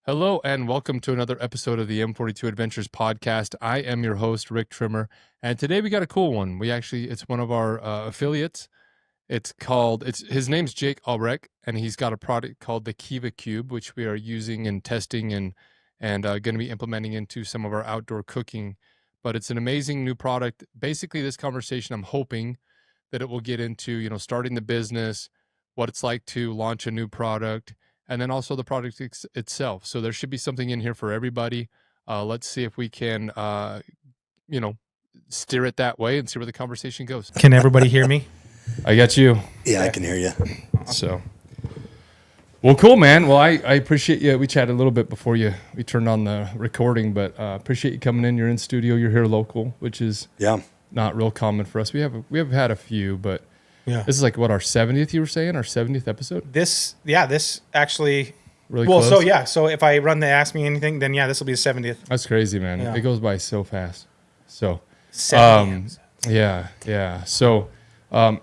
Hello and welcome to another episode of the M42 Adventures Podcast. I am your host, Rick Trimmer, and today we got a cool one. It's one of our affiliates. His name's Jake Albrecht, and he's got a product called the Kiva Kube, which we are using and testing and going to be implementing into some of our outdoor cooking. But it's an amazing new product. Basically, this conversation, I'm hoping that it will get into, starting the business, what it's like to launch a new product, and then also the product itself. So there should be something in here for everybody. Let's see if we can, steer it that way and see where the conversation goes. Can everybody hear me? I got you. Yeah, I can hear you. So, well, cool, man. Well, I appreciate you. We chatted a little bit before we turned on the recording, but appreciate you coming in. You're in studio. You're here local, which is not real common for us. We have had a few, but this is like what, our 70th, you were saying? Our 70th episode? This actually really close? So if I run the Ask Me Anything, then this will be the 70th. That's crazy, man. It goes by so fast. So 70. Yeah. So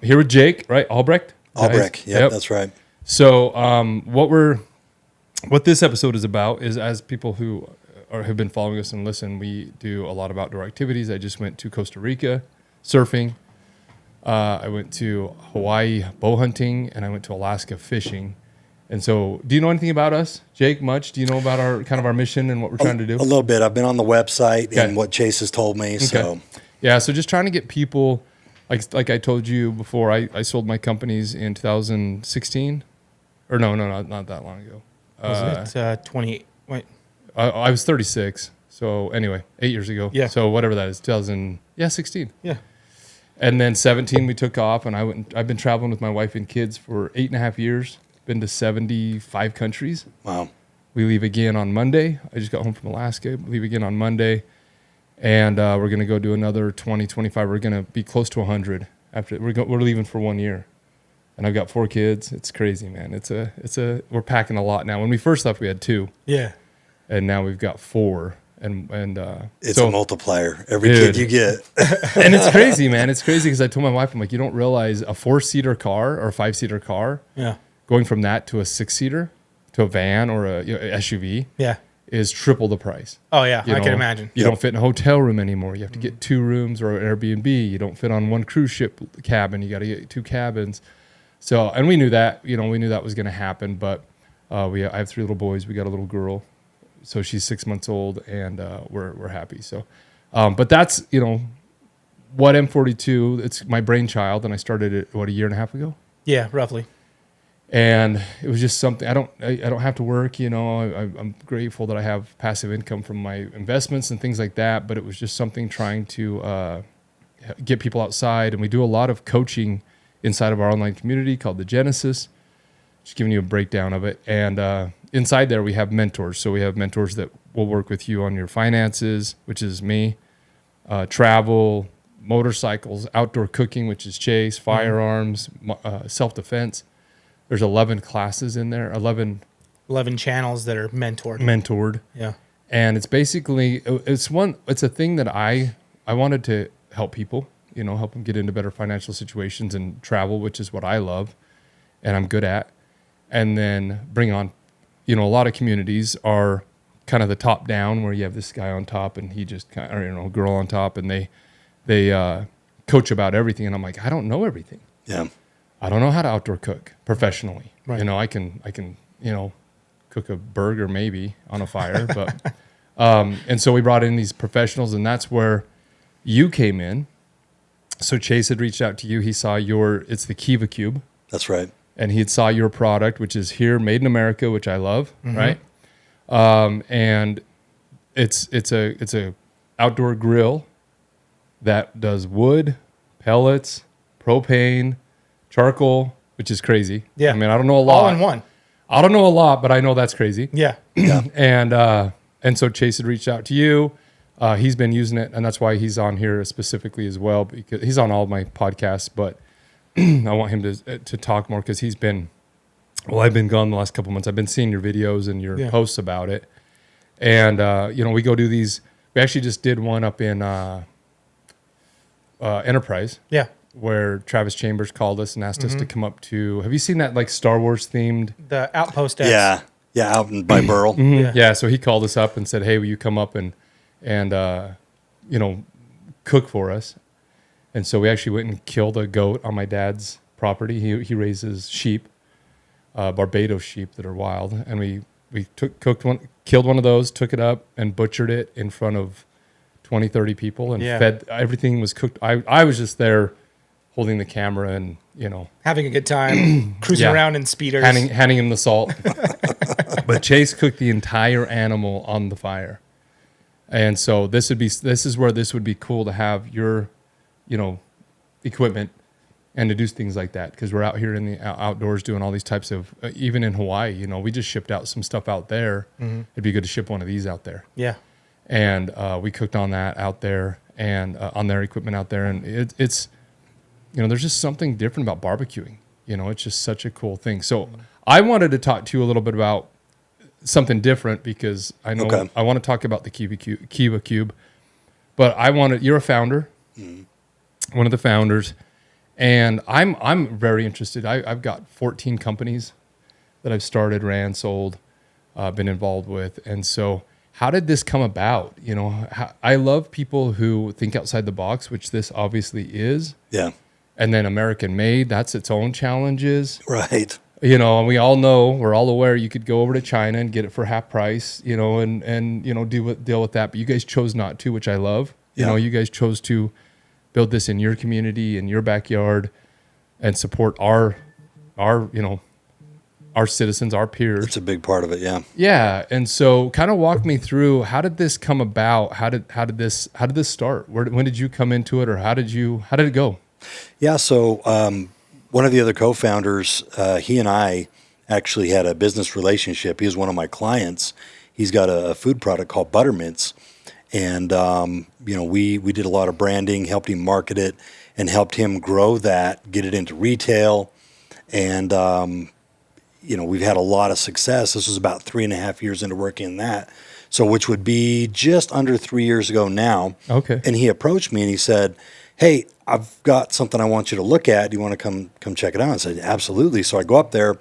here with Jake, right? Albrecht? Albrecht, yep, that's right. So what this episode is about is, as people who have been following us and listen, we do a lot of outdoor activities. I just went to Costa Rica surfing. I went to Hawaii bow hunting, and I went to Alaska fishing. And so, do you know anything about us, Jake? Much? Do you know about our mission and what we're trying to do? A little bit. I've been on the website and what Chace has told me. Okay. So so just trying to get people, like I told you before, I sold my companies in 2016, or no, not that long ago. Was it 28? Wait, I was 36. So anyway, 8 years ago. Yeah. So whatever that is, 16. Yeah. And then 17, we took off, and I've been traveling with my wife and kids for 8.5 years. Been to 75 countries. Wow. We leave again on Monday. I just got home from Alaska. We leave again on Monday. And we're going to go do another 20, 25. We're going to be close to 100 after. We're leaving for 1 year. And I've got 4 kids. It's crazy, man. We're packing a lot now. When we first left, we had 2. Yeah. And now we've got 4. And it's a multiplier. Every kid you get. And it's crazy, man. It's crazy because I told my wife, I'm like, you don't realize a 4-seater car or a 5-seater car, going from that to a 6-seater to a van or a SUV, is triple the price. Oh yeah, I can imagine. You don't fit in a hotel room anymore. You have to get 2 rooms or an Airbnb. You don't fit on one cruise ship cabin. You got to get 2 cabins. So, and we knew that. We knew that was going to happen. But I have 3 little boys. We got a little girl. So she's 6 months old, and we're happy. So, but that's what M42. It's my brainchild, and I started it a year and a half ago. Yeah, roughly. And it was just something I don't have to work. I'm grateful that I have passive income from my investments and things like that. But it was just something trying to get people outside, and we do a lot of coaching inside of our online community called the Genesis. Just giving you a breakdown of it, and inside there we have mentors. So we have mentors that will work with you on your finances, which is me, travel, motorcycles, outdoor cooking, which is Chace, firearms, self-defense. There's 11 classes in there, 11 channels that are mentored. Yeah. And it's basically, it's a thing that I wanted to help people, help them get into better financial situations and travel, which is what I love and I'm good at. And then bring on, a lot of communities are kind of the top down, where you have this guy on top and he just girl on top, and they coach about everything. And I'm like, I don't know everything. Yeah. I don't know how to outdoor cook professionally. Right. I can cook a burger maybe on a fire, but and so we brought in these professionals, and that's where you came in. So Chace had reached out to you. He saw it's the Kiva Kube. That's right. And he saw your product, which is here, made in America, which I love, right? And it's a outdoor grill that does wood, pellets, propane, charcoal, which is crazy. Yeah. I mean, I don't know a lot. All in one. I don't know a lot, but I know that's crazy. Yeah. And so Chace had reached out to you. He's been using it, and that's why he's on here specifically as well, because he's on all of my podcasts, but I want him to talk more, because I've been gone the last couple months. I've been seeing your videos and your posts about it. And, we go do these. We actually just did one up in Enterprise. Yeah. Where Travis Chambers called us and asked us to come up to. Have you seen that Star Wars themed? The Outpost. Yeah. Yeah, out by Burl. Yeah. So he called us up and said, "Hey, will you come up and cook for us?" And so we actually went and killed a goat on my dad's property. He raises sheep, Barbados sheep that are wild, and we killed one of those, took it up and butchered it in front of 20, 30 people and fed. Everything was cooked. I was just there holding the camera and, having a good time, cruising around in speeders, handing him the salt. But Chace cooked the entire animal on the fire. And so this is where this would be cool to have your, equipment and to do things like that, because we're out here in the outdoors doing all these types of, even in Hawaii, we just shipped out some stuff out there. It'd be good to ship one of these out there. Yeah. And we cooked on that out there and on their equipment out there. And it's, there's just something different about barbecuing. It's just such a cool thing. So I wanted to talk to you a little bit about something different, because I know I want to talk about the Kiva Kube, but you're a founder, one of the founders. And I'm very interested. I've got 14 companies that I've started, ran, sold, been involved with. And so how did this come about? I love people who think outside the box, which this obviously is. Yeah. And then American made, that's its own challenges. Right. And we all know, we're all aware you could go over to China and get it for half price, and deal with that. But you guys chose not to, which I love. You guys chose to build this in your community, in your backyard, and support our citizens, our peers. It's a big part of it, yeah. Yeah, and so kind of walk me through, how did this come about? How did this start? When did you come into it, or how did it go? Yeah, so one of the other co-founders, he and I actually had a business relationship. He was one of my clients. He's got a food product called Buttermints. And, we did a lot of branding, helped him market it, and helped him grow that, get it into retail. And, we've had a lot of success. This was about 3.5 years into working in that. So, which would be just under 3 years ago now. Okay. And he approached me and he said, "Hey, I've got something I want you to look at. Do you want to come check it out?" I said, "Absolutely." So I go up there,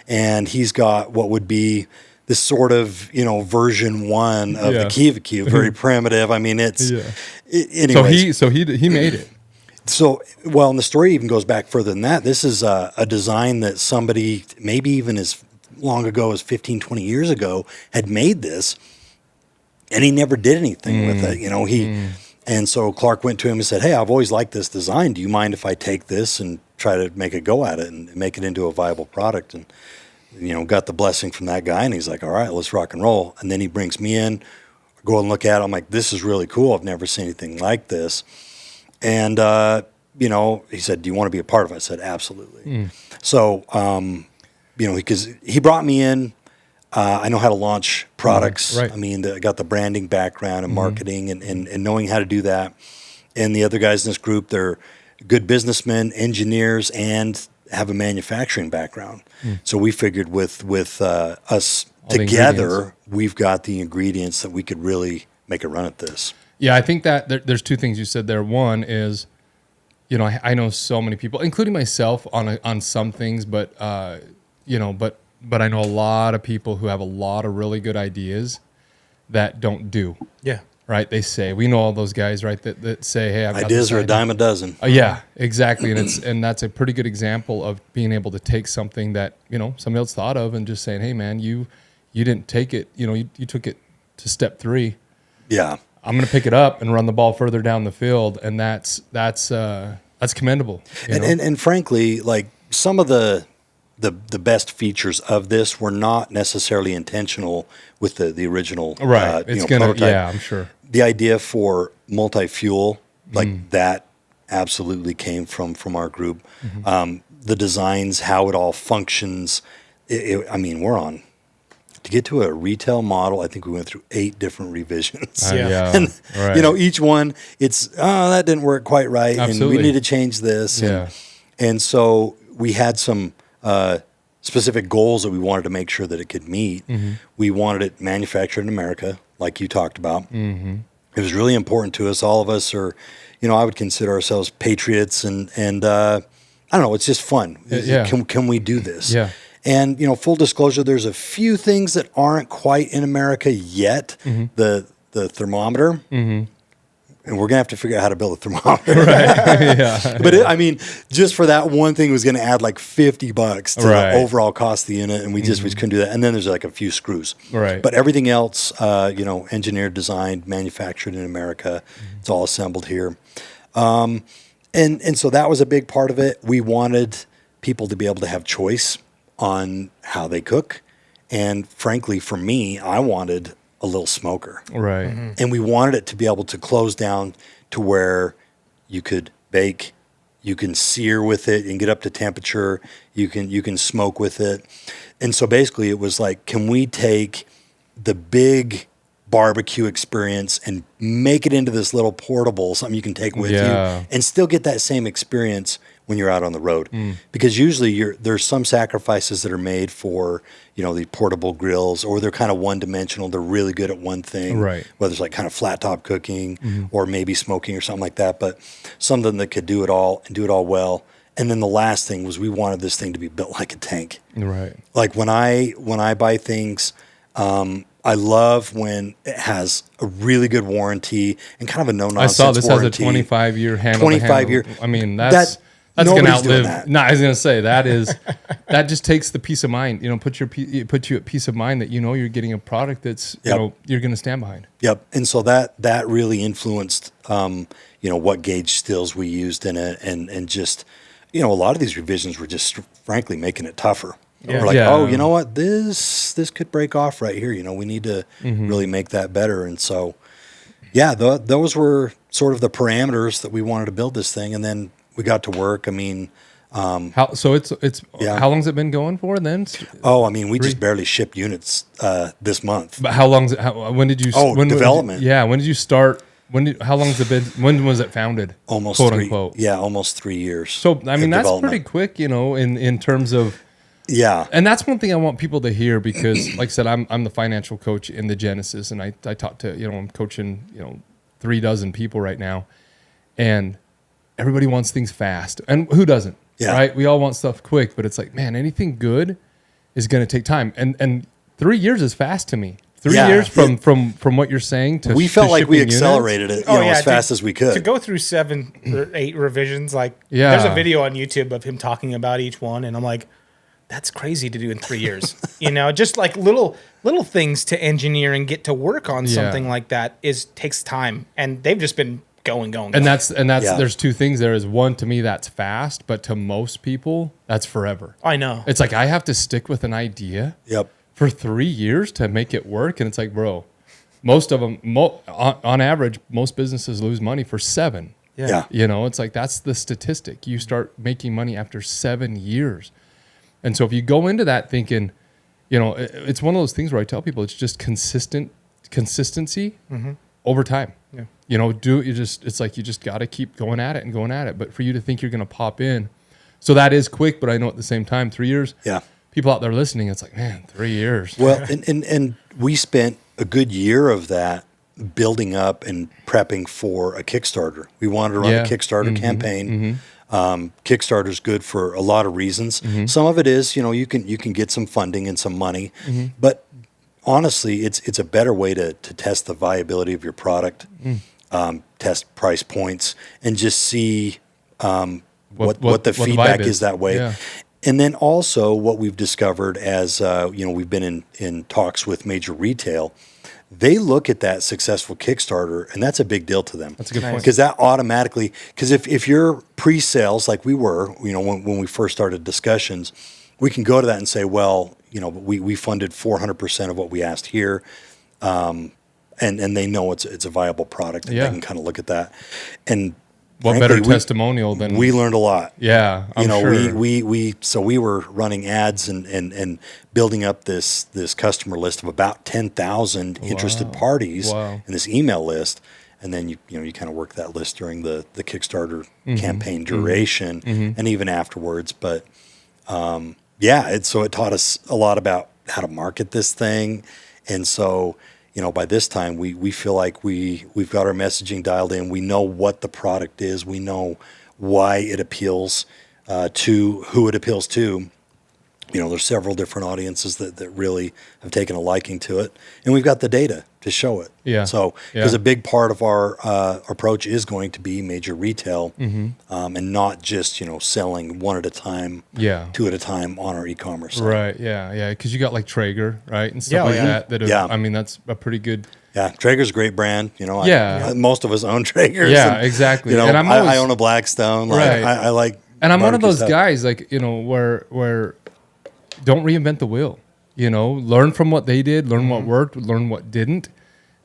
and he's got what would be this sort of, version 1 of the Kiva Kube, very primitive. I mean, anyways. So he made it. So, and the story even goes back further than that. This is a design that somebody, maybe even as long ago as 15, 20 years ago, had made this, and he never did anything with it. And so Clark went to him and said, "Hey, I've always liked this design. Do you mind if I take this and try to make a go at it and make it into a viable product?" And got the blessing from that guy, and he's like, "All right, let's rock and roll." And then he brings me in, go and look at it. I'm like, "This is really cool. I've never seen anything like this." And, he said, "Do you want to be a part of it?" I said, "Absolutely." So, because he brought me in, I know how to launch products. Right. I mean, I got the branding background and marketing and knowing how to do that. And the other guys in this group, they're good businessmen, engineers, and have a manufacturing background. So we figured with us together, we've got the ingredients that we could really make a run at this. Yeah, I think that there's two things you said there. One is, I know so many people, including myself, on some things, but I know a lot of people who have a lot of really good ideas that don't do. Yeah. Right? They say, we know all those guys, right? That say, "Hey, I've got ideas are a dime a dozen." Yeah, exactly. And that's a pretty good example of being able to take something that, somebody else thought of and just saying, "Hey man, you didn't take it, you took it to step 3. Yeah. I'm going to pick it up and run the ball further down the field." And that's commendable. And frankly, like some of the best features of this were not necessarily intentional with the original right. It's gonna prototype. Yeah, I'm sure. The idea for multi-fuel, like that absolutely came from our group. The designs, how it all functions. We're on to get to a retail model. I think we went through 8 different revisions. And right. Each one, it's that didn't work quite right, Absolutely. and we need to change this. Yeah. And so we had some specific goals that we wanted to make sure that it could meet. We wanted it manufactured in America, like you talked about. It was really important to us. All of us are, I would consider ourselves patriots, and I don't know, it's just fun. Yeah. Can we do this? Yeah. And, full disclosure, there's a few things that aren't quite in America yet. The thermometer. And we're going to have to figure out how to build a thermometer. Right. Yeah. But just for that one thing was going to add like $50 to the overall cost of the unit. And we just couldn't do that. And then there's like a few screws. Right. But everything else, engineered, designed, manufactured in America. It's all assembled here. And so that was a big part of it. We wanted people to be able to have choice on how they cook. And frankly, for me, I wanted a little smoker. Right. And we wanted it to be able to close down to where you could bake, you can sear with it and get up to temperature, you can smoke with it. And so basically it was like, can we take the big barbecue experience and make it into this little portable, something you can take with you and still get that same experience when you're out on the road. Because usually there's some sacrifices that are made for, the portable grills, or they're kind of one-dimensional. They're really good at one thing, whether it's like kind of flat top cooking or maybe smoking or something like that, but something that could do it all and do it all well. And then the last thing was we wanted this thing to be built like a tank. Right. Like when I buy things, I love when it has a really good warranty and kind of a no-nonsense warranty. I saw this has a 25-year handle. 25-year. I mean, that's going to outlive. I was going to say that just takes the peace of mind. It puts you at peace of mind that you're getting a product that's you're going to stand behind. Yep. And so that really influenced what gauge stills we used in it, and just a lot of these revisions were just frankly making it tougher. We're like, oh, you know what? This could break off right here. We need to really make that better. And so, those were sort of the parameters that we wanted to build this thing. And then we got to work. I mean, how long's it been going for then? We just barely shipped units this month. But how long's it? When did you? Development. When did you start? How long's it been? When was it founded? Almost quote 3. Unquote. Yeah, almost 3 years. So I mean, that's pretty quick, in terms of. Yeah. And that's one thing I want people to hear, because like I said, I'm the financial coach in the Genesis, and I talk to, I'm coaching, 36 people right now, and everybody wants things fast. And who doesn't? Yeah. Right? We all want stuff quick, but it's like, man, anything good is going to take time. And 3 years is fast to me. 3 years from what you're saying to we felt like we units. accelerated it as fast as we could. To go through 7 or 8 revisions, there's a video on YouTube of him talking about each one, and I'm like, that's crazy to do in 3 years. Just like little things to engineer and get to work on something like that takes time, and they've just been going. And that's there's 2 things there. Is one, to me that's fast, but to most people that's forever. I know. It's like I have to stick with an idea. Yep. For 3 years to make it work, and it's like, bro, most of them, on average, most businesses lose money for 7. Yeah. It's like that's the statistic. You start making money after 7 years. And so if you go into that thinking, it's one of those things where I tell people it's just consistency over time. Yeah. It's like you just got to keep going at it. But for you to think you're going to pop in, so that is quick. But I know at the same time, 3 years. Yeah. People out there listening, it's like, man, 3 years. Well, and we spent a good year of that building up and prepping for a Kickstarter. We wanted to run a Kickstarter campaign. Kickstarter's good for a lot of reasons. Some of it is, you can get some funding and some money, but honestly, it's a better way to test the viability of your product, test price points, and just see what the feedback is that way. Yeah. And then also what we've discovered as we've been in talks with major retail. They look at that successful Kickstarter, and that's a big deal to them. That's a good point. Because that automatically, because if you're pre-sales like we were, when we first started discussions, we can go to that and say, well, we funded 400% of what we asked here, and they know it's a viable product, and they can kind of look at that. And what better testimonial than we learned a lot. Yeah, I'm sure. we were running ads and building up this customer list of about 10,000 interested parties in this email list, and then you kind of work that list during the Kickstarter campaign duration and even afterwards. But so it taught us a lot about how to market this thing, and so. By this time, we feel like we've got our messaging dialed in. We know what the product is. We know why it appeals to who it appeals to. there's several different audiences that really have taken a liking to it, and we've got the data to show it. Yeah. So, because a big part of our approach is going to be major retail, and not just selling one at a time, two at a time on our e-commerce site. Right. Yeah. Because you got like Traeger, right, and stuff that. I mean, that's a pretty good. Yeah, Traeger's a great brand. Most of us own Traegers. Yeah, exactly. And I own a Blackstone. Right. I like. And I'm one of those guys, like where don't reinvent the wheel. Learn from what they did, learn what worked, learn what didn't,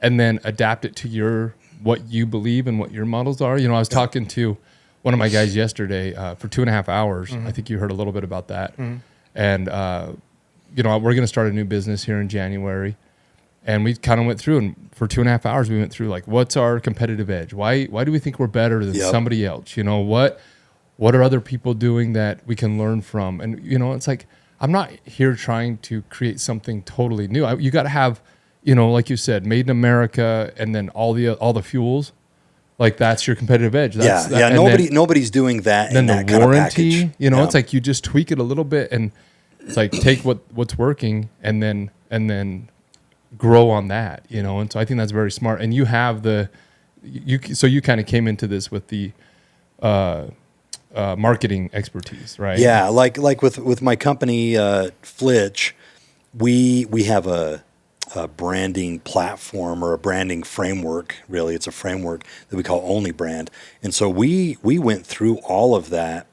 and then adapt it to what you believe and what your models are. I was talking to one of my guys yesterday for 2.5 hours. I think you heard a little bit about that. And we're going to start a new business here in January. And we kind of went through, and for 2.5 hours, we went through like, what's our competitive edge? Why do we think we're better than somebody else? What are other people doing that we can learn from? And it's like, I'm not here trying to create something totally new. You got to have, like you said, made in America, and then all the fuels. Like that's your competitive edge. Nobody's doing that. Then that the warranty, kind of it's like you just tweak it a little bit, and it's like take what's working, and then grow on that, And so I think that's very smart. And you have so you kind of came into this with the marketing expertise, right? Yeah, like with my company Flitch, we have a branding platform or a branding framework. Really, it's a framework that we call Only Brand. And so we went through all of that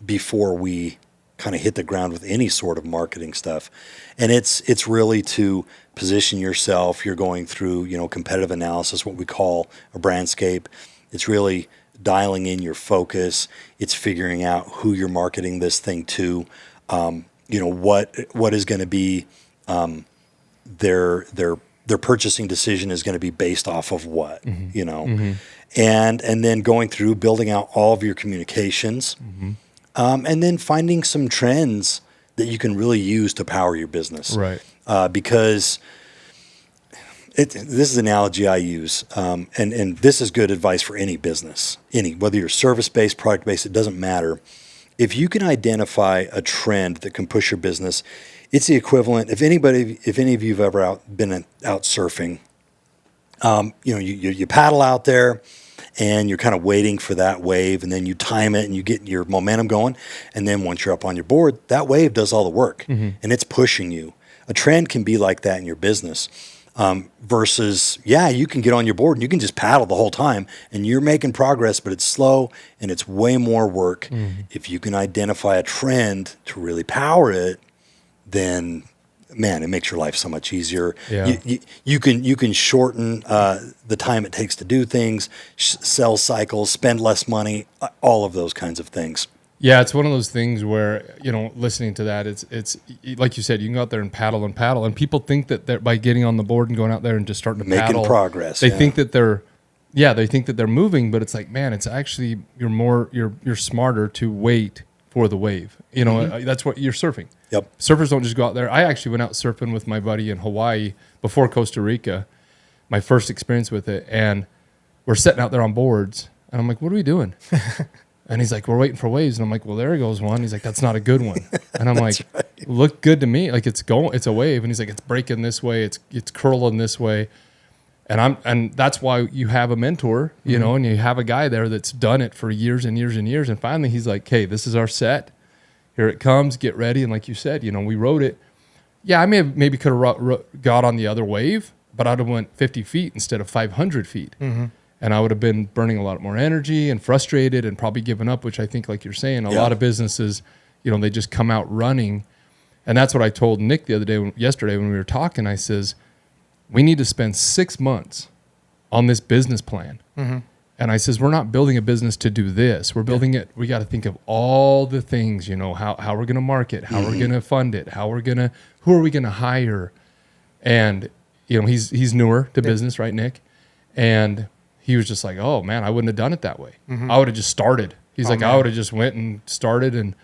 before we kind of hit the ground with any sort of marketing stuff. And it's really to position yourself. You're going through competitive analysis, what we call a brandscape. It's really dialing in your focus. It's figuring out who you're marketing this thing to. What is going to be their purchasing decision is going to be based off of what, and then going through building out all of your communications, and then finding some trends that you can really use to power your business, right? Because this is an analogy I use, and this is good advice for any business, whether you're service-based, product-based, it doesn't matter. If you can identify a trend that can push your business, it's the equivalent. If any of you have ever been out surfing, you paddle out there, and you're kind of waiting for that wave, and then you time it, and you get your momentum going, and then once you're up on your board, that wave does all the work, and it's pushing you. A trend can be like that in your business. Versus, you can get on your board and you can just paddle the whole time and you're making progress, but it's slow and it's way more work. If you can identify a trend to really power it, then man, it makes your life so much easier. Yeah. You can shorten the time it takes to do things, sell cycles, spend less money, all of those kinds of things. Yeah, it's one of those things where, listening to that, it's like you said, you can go out there and paddle, and people think that they're, by getting on the board and going out there and just starting to making paddle, progress. They think that they're moving, but it's like, man, it's actually you're smarter to wait for the wave. That's what you're surfing. Yep. Surfers don't just go out there. I actually went out surfing with my buddy in Hawaii before Costa Rica, my first experience with it, and we're sitting out there on boards, and I'm like, what are we doing? And he's like, we're waiting for waves. And I'm like, well, there goes one. He's like, that's not a good one. And I'm like, right. Look good to me. Like it's a wave. And he's like, it's breaking this way. It's curling this way. And that's why you have a mentor, and you have a guy there that's done it for years and years and years. And finally he's like, hey, this is our set. Here it comes. Get ready. And like you said, we wrote it. Yeah, I maybe could have got on the other wave, but I'd have went 50 feet instead of 500 feet. Mm-hmm. And I would have been burning a lot more energy and frustrated and probably given up, which I think, like you're saying, a lot of businesses, they just come out running. And that's what I told Nick yesterday when we were talking. I says, we need to spend 6 months on this business plan. Mm-hmm. And I says, we're not building a business to do this. We're building it. We got to think of all the things, how we're going to market, how we're going to fund it, who are we going to hire? And, he's newer to business, right, Nick? And he was just like, oh man, I wouldn't have done it that way. Mm-hmm. I would have just started. He's like, man. I would have just went and started. And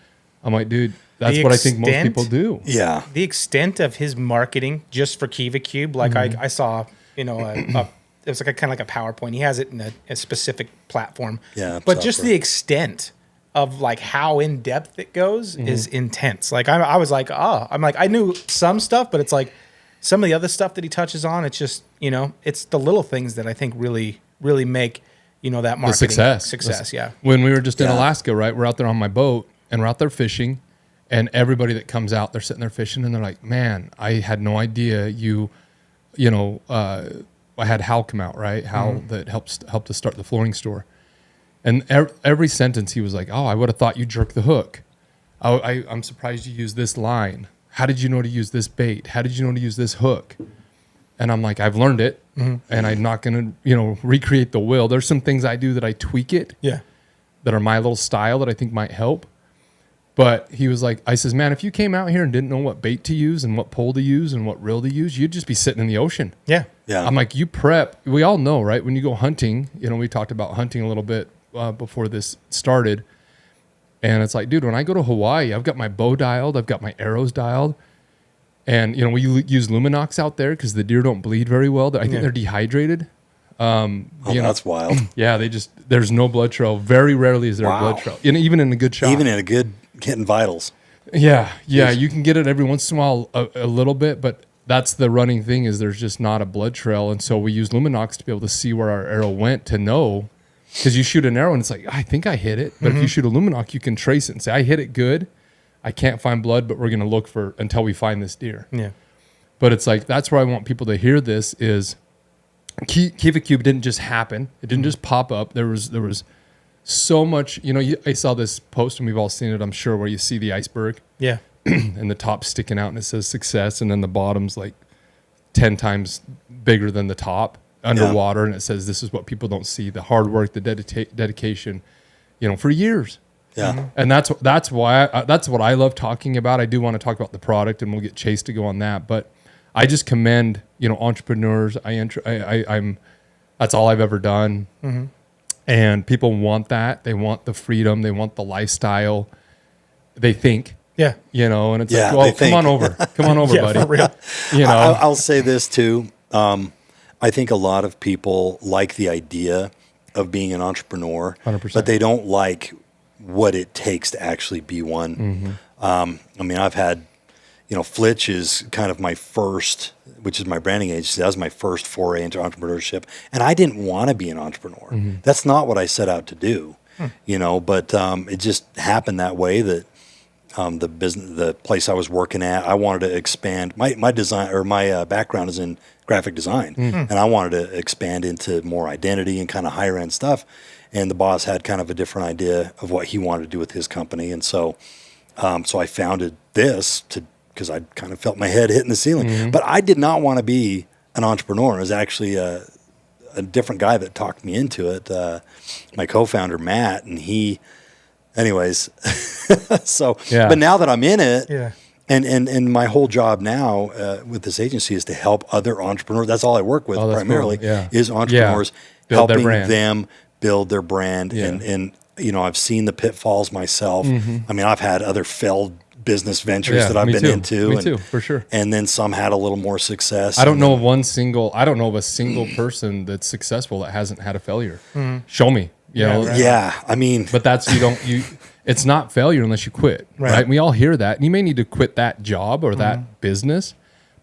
I'm like, dude, that's what I think most people do. Yeah. The extent of his marketing just for Kiva Kube, like I saw, it was like a kind of like a PowerPoint. He has it in a specific platform. Yeah. But just the extent of like how in depth it goes is intense. Like I was like, I knew some stuff, but it's like some of the other stuff that he touches on, it's just, it's the little things that I think really, really make, that marketing success. Yeah. When we were just in Alaska, right? We're out there on my boat and we're out there fishing, and everybody that comes out, they're sitting there fishing and they're like, man, I had no idea I had Hal come out, right? Hal that helped us start the flooring store. And every sentence he was like, oh, I would have thought you jerked the hook. I'm surprised you used this line. How did you know to use this bait? How did you know to use this hook? And I'm like, I've learned it, and I'm not going to, recreate the wheel. There's some things I do that I tweak it, that are my little style that I think might help. But he was like, I says, man, if you came out here and didn't know what bait to use and what pole to use and what reel to use, you'd just be sitting in the ocean. Yeah. I'm like, you prep. We all know, right? When you go hunting, we talked about hunting a little bit before this started. And it's like, dude, when I go to Hawaii, I've got my bow dialed. I've got my arrows dialed. And, we use Luminox out there because the deer don't bleed very well. I think they're dehydrated. That's wild. Yeah, there's no blood trail. Very rarely is there a blood trail. Even in a good shot. Even in a good getting vitals. Yeah. You can get it every once in a while a little bit, but that's the running thing is there's just not a blood trail. And so we use Luminox to be able to see where our arrow went to know. Because you shoot an arrow and it's like, I think I hit it. But if you shoot a Luminox, you can trace it and say, I hit it good. I can't find blood, but we're going to look for until we find this deer. Yeah. But it's like, that's where I want people to hear this is Kiva Kube didn't just happen. It didn't just pop up. There was so much, I saw this post and we've all seen it, I'm sure, where you see the iceberg. Yeah. And the top sticking out and it says success. And then the bottom's like 10 times bigger than the top underwater. And it says, this is what people don't see, the hard work, the dedication, for years. Yeah. And that's why that's what I love talking about. I do want to talk about the product and we'll get Chace to go on that, but I just commend, entrepreneurs. I'm that's all I've ever done. And people want that. They want the freedom. They want the lifestyle. They think. Yeah. And it's like, well, come on over. Come on over, buddy. For real. I'll say this too. I think a lot of people like the idea of being an entrepreneur, 100%. But they don't like what it takes to actually be one. I've had, Flitch is kind of my first, which is my branding agency. That was my first foray into entrepreneurship. And I didn't want to be an entrepreneur. That's not what I set out to do, but it just happened that way that the place I was working at, I wanted to expand. My design or my background is in graphic design, and I wanted to expand into more identity and kind of higher end stuff. And the boss had kind of a different idea of what he wanted to do with his company, and so I founded this because I kind of felt my head hitting the ceiling. But I did not want to be an entrepreneur. It was actually a different guy that talked me into it. My co-founder Matt, and he. Anyways, but now that I'm in it, and my whole job now with this agency is to help other entrepreneurs. That's all I work with primarily is entrepreneurs, helping them build their brand. And I've seen the pitfalls myself. I've had other failed business ventures that I've been into. Me too, for sure. And then some had a little more success. I don't know of a single person that's successful that hasn't had a failure. Show me. But that's it's not failure unless you quit, right? And we all hear that, and you may need to quit that job or that business,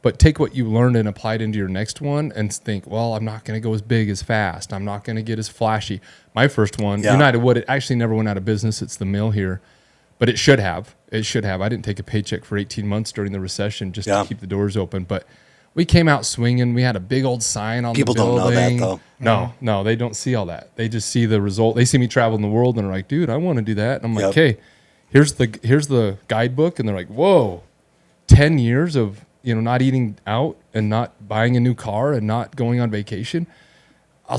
but take what you learned and apply it into your next one and think, well, I'm not going to go as big as fast. I'm not going to get as flashy. My first one, United Wood, it actually never went out of business. It's the mill here, but it should have. I didn't take a paycheck for 18 months during the recession just to keep the doors open, but we came out swinging. We had a big old sign on the building. People don't know that, though. No, they don't see all that. They just see the result. They see me traveling the world and are like, dude, I want to do that. And I'm like, okay, here's the guidebook. And they're like, whoa, 10 years of, not eating out and not buying a new car and not going on vacation. I'll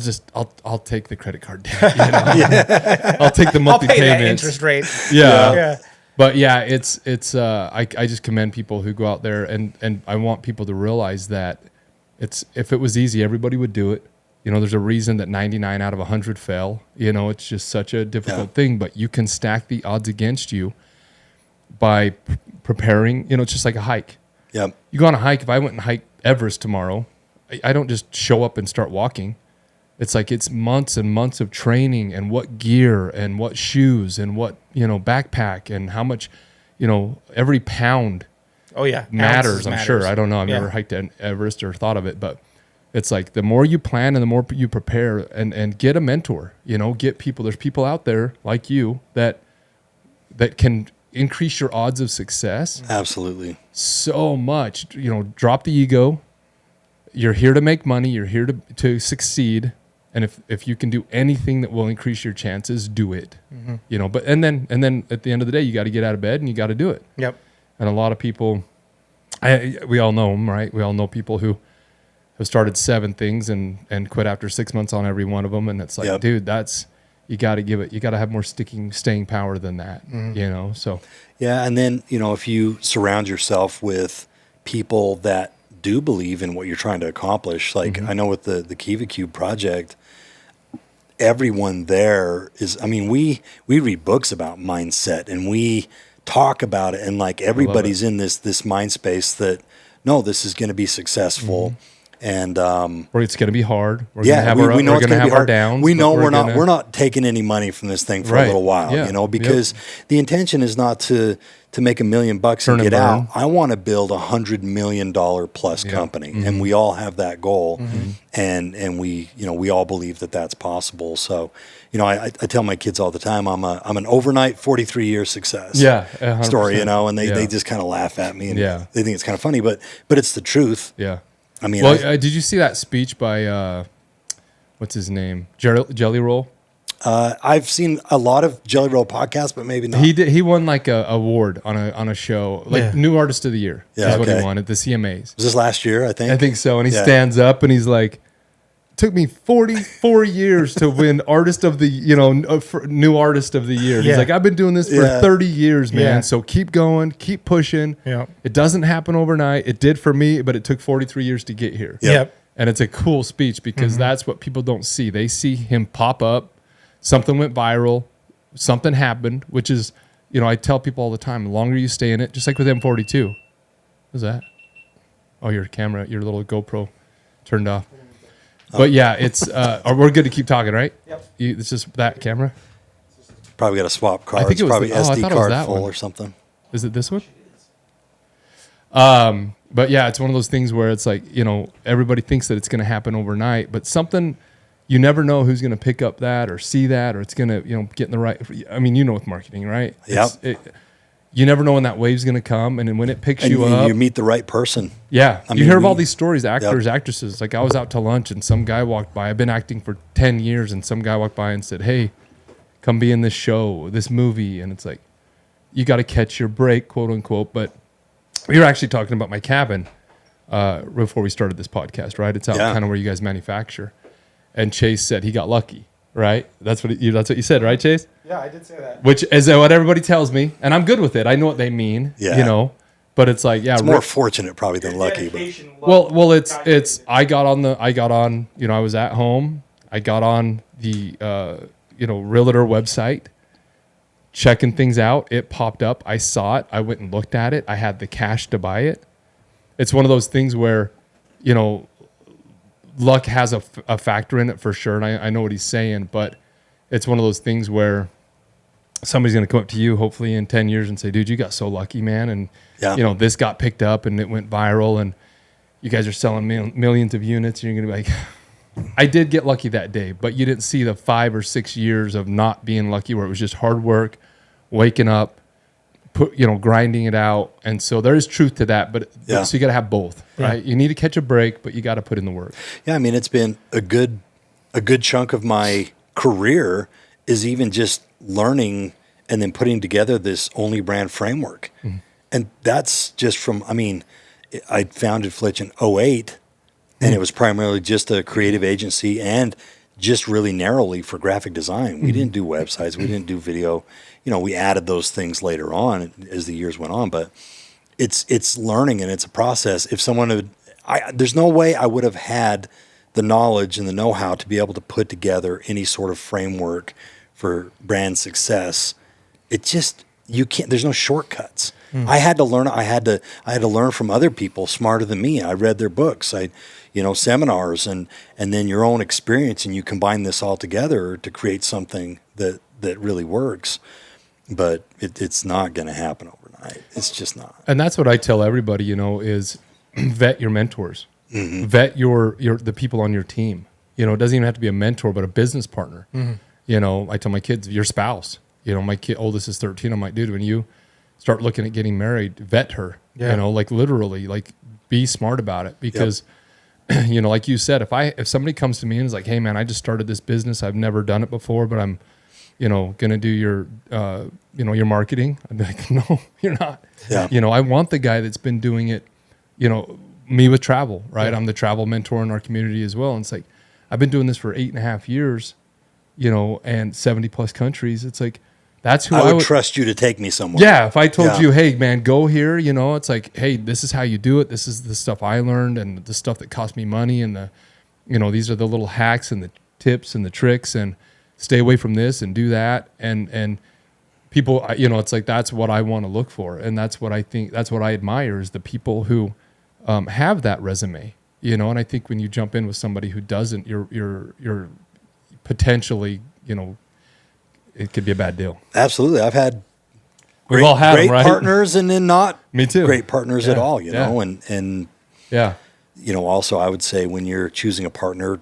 take the credit card debt. I'll take the monthly payments. That interest rate. Yeah. But it's I just commend people who go out there and I want people to realize that if it was easy, everybody would do it. There's a reason that 99 out of 100 fail. It's just such a difficult thing, but you can stack the odds against you by preparing. It's just like a hike. Yeah. You go on a hike. If I went and hiked Everest tomorrow, I don't just show up and start walking. It's like it's months and months of training and what gear and what shoes and what, backpack and how much, every pound matters, I'm sure. I don't know. I've never hiked Everest or thought of it, but it's like the more you plan and the more you prepare and get a mentor, get people. There's people out there like you that can increase your odds of success. Absolutely. So much, drop the ego. You're here to make money. You're here to succeed. And if you can do anything that will increase your chances, do it. But and then at the end of the day, you got to get out of bed and you got to do it. Yep. And a lot of people, we all know them, right? We all know people who have started 7 things and quit after 6 months on every one of them. And it's like, dude, you got to give it. You got to have more staying power than that. So yeah. And then if you surround yourself with people that do believe in what you're trying to accomplish, like I know with the Kiva Kube project, everyone there is. I mean, we read books about mindset and we talk about it, and like everybody's in this mind space that no, this is going to be successful. And or it's going to be hard. We know it's going to be hard. Downs, we know we're not taking any money from this thing for a little while, because the intention is not to make $1 million and get out. I want to build $100 million plus company, and we all have that goal, and we all believe that that's possible. So, I tell my kids all the time, I'm an overnight 43-year success story, and they just kind of laugh at me, and they think it's kind of funny, but it's the truth. Yeah. I mean, did you see that speech by what's his name, Jelly Roll? I've seen a lot of Jelly Roll podcasts, but maybe not. He did. He won like a award on a show, like New Artist of the Year. Is what he won at the CMAs. Was this last year? I think so. And he stands up and he's like, "Took me 44 years to win Artist of the New Artist of the Year." He's like, "I've been doing this for 30 years, man. Yeah. So keep going, keep pushing. Yeah. It doesn't happen overnight. It did for me, but it took 43 years to get here." Yep. And it's a cool speech because that's what people don't see. They see him pop up. Something went viral, something happened, which is, I tell people all the time, the longer you stay in it, just like with M42. What's that? Oh, your camera, your little GoPro turned off. But yeah, it's, we're good to keep talking, right? Yep. It's just that camera? Probably got to swap cards. I think it was probably SD card full or something. Is it this one? But yeah, it's one of those things where it's like, everybody thinks that it's going to happen overnight, but something... You never know who's going to pick up that or see that, or it's going to, get in the right. I mean, with marketing, right? Yep. You never know when that wave's going to come, and then when it picks you up, you meet the right person. Yeah, you hear of all these stories, actors, actresses. Like I was out to lunch, and some guy walked by. I've been acting for 10 years, and some guy walked by and said, "Hey, come be in this show, this movie." And it's like, you got to catch your break, quote unquote. But we were actually talking about my cabin before we started this podcast, right? It's out kind of where you guys manufacture. And Chace said he got lucky, right? That's what you said, right, Chace? Yeah, I did say that. Which is what everybody tells me, and I'm good with it. I know what they mean, But it's like, it's more fortunate probably than lucky. But. Well, it's. I was at home. I got on the Realtor website, checking things out. It popped up. I saw it. I went and looked at it. I had the cash to buy it. It's one of those things where, luck has a factor in it for sure, and I know what he's saying, but it's one of those things where somebody's going to come up to you hopefully in 10 years and say, "Dude, you got so lucky, man," and this got picked up and it went viral and you guys are selling millions of units, and you're going to be like, "I did get lucky that day," but you didn't see the 5 or 6 years of not being lucky where it was just hard work, waking up, grinding it out. And so there is truth to that, but so you got to have both, right? You need to catch a break, but you got to put in the work. Yeah. I mean, it's been a good chunk of my career is even just learning and then putting together this only brand framework. Mm-hmm. And that's just from, I founded Flitch in 2008 and it was primarily just a creative agency and just really narrowly for graphic design. We didn't do websites. We didn't do video. We added those things later on as the years went on, but it's learning and it's a process. If someone there's no way I would have had the knowledge and the know-how to be able to put together any sort of framework for brand success. It just you can't. There's no shortcuts. I had to learn. I had to learn from other people smarter than me. I read their books. Seminars, and then your own experience, and you combine this all together to create something that really works. But it's not going to happen overnight. It's just not. And that's what I tell everybody. Is vet your mentors, vet the people on your team. It doesn't even have to be a mentor, but a business partner. I tell my kids, your spouse. My oldest is 13. I'm like, dude, when you start looking at getting married, vet her. Literally, be smart about it, because like you said, if somebody comes to me and is like, hey man, I just started this business, I've never done it before, but I'm gonna do your your marketing, I'd be like, no, you're not. I want the guy that's been doing it, me with travel, right? I'm the travel mentor in our community as well. And it's like, I've been doing this for 8.5 years, and 70 plus countries. It's like, that's who I would trust you to take me somewhere. Yeah. If I told you, hey man, go here, it's like, hey, this is how you do it. This is the stuff I learned, and the stuff that cost me money, and these are the little hacks and the tips and the tricks, and stay away from this and do that. And people, it's like, that's what I want to look for. And that's what I think, that's what I admire, is the people who have that resume, and I think when you jump in with somebody who doesn't, you're potentially, it could be a bad deal. Absolutely. I've had We've all had great them, right? partners, and then not Me too. great partners at all, and yeah. Also I would say, when you're choosing a partner,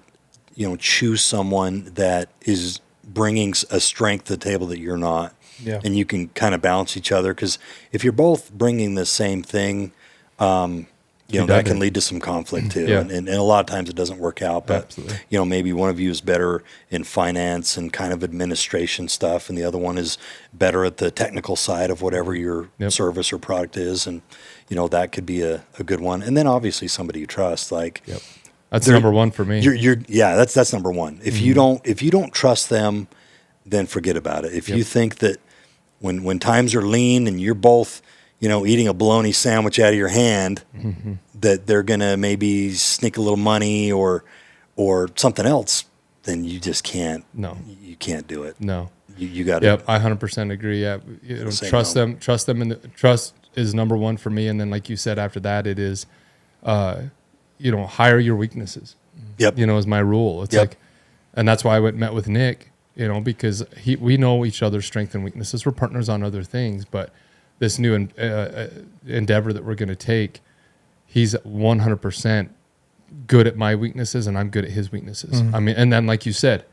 choose someone that is bringing a strength to the table that you're not, and you can kind of balance each other. Because if you're both bringing the same thing, that can lead to some conflict too. And a lot of times it doesn't work out, but Absolutely. Maybe one of you is better in finance and kind of administration stuff, and the other one is better at the technical side of whatever your service or product is. And, that could be a good one. And then obviously somebody you trust, That's number one for me. That's number one. If you don't trust them, then forget about it. If you think that when times are lean and you're both, eating a bologna sandwich out of your hand, that they're gonna maybe sneak a little money or something else, then you just can't. No, you can't do it. No, you got to. Yep, I 100% agree. Yeah, trust them. Trust them, and trust is number one for me. And then, like you said, after that, it is, hire your weaknesses. Yep. Is my rule. It's like, and that's why I met with Nick. Because we know each other's strengths and weaknesses. We're partners on other things, but this new endeavor that we're going to take, he's 100% good at my weaknesses, and I'm good at his weaknesses. I mean, and then like you said,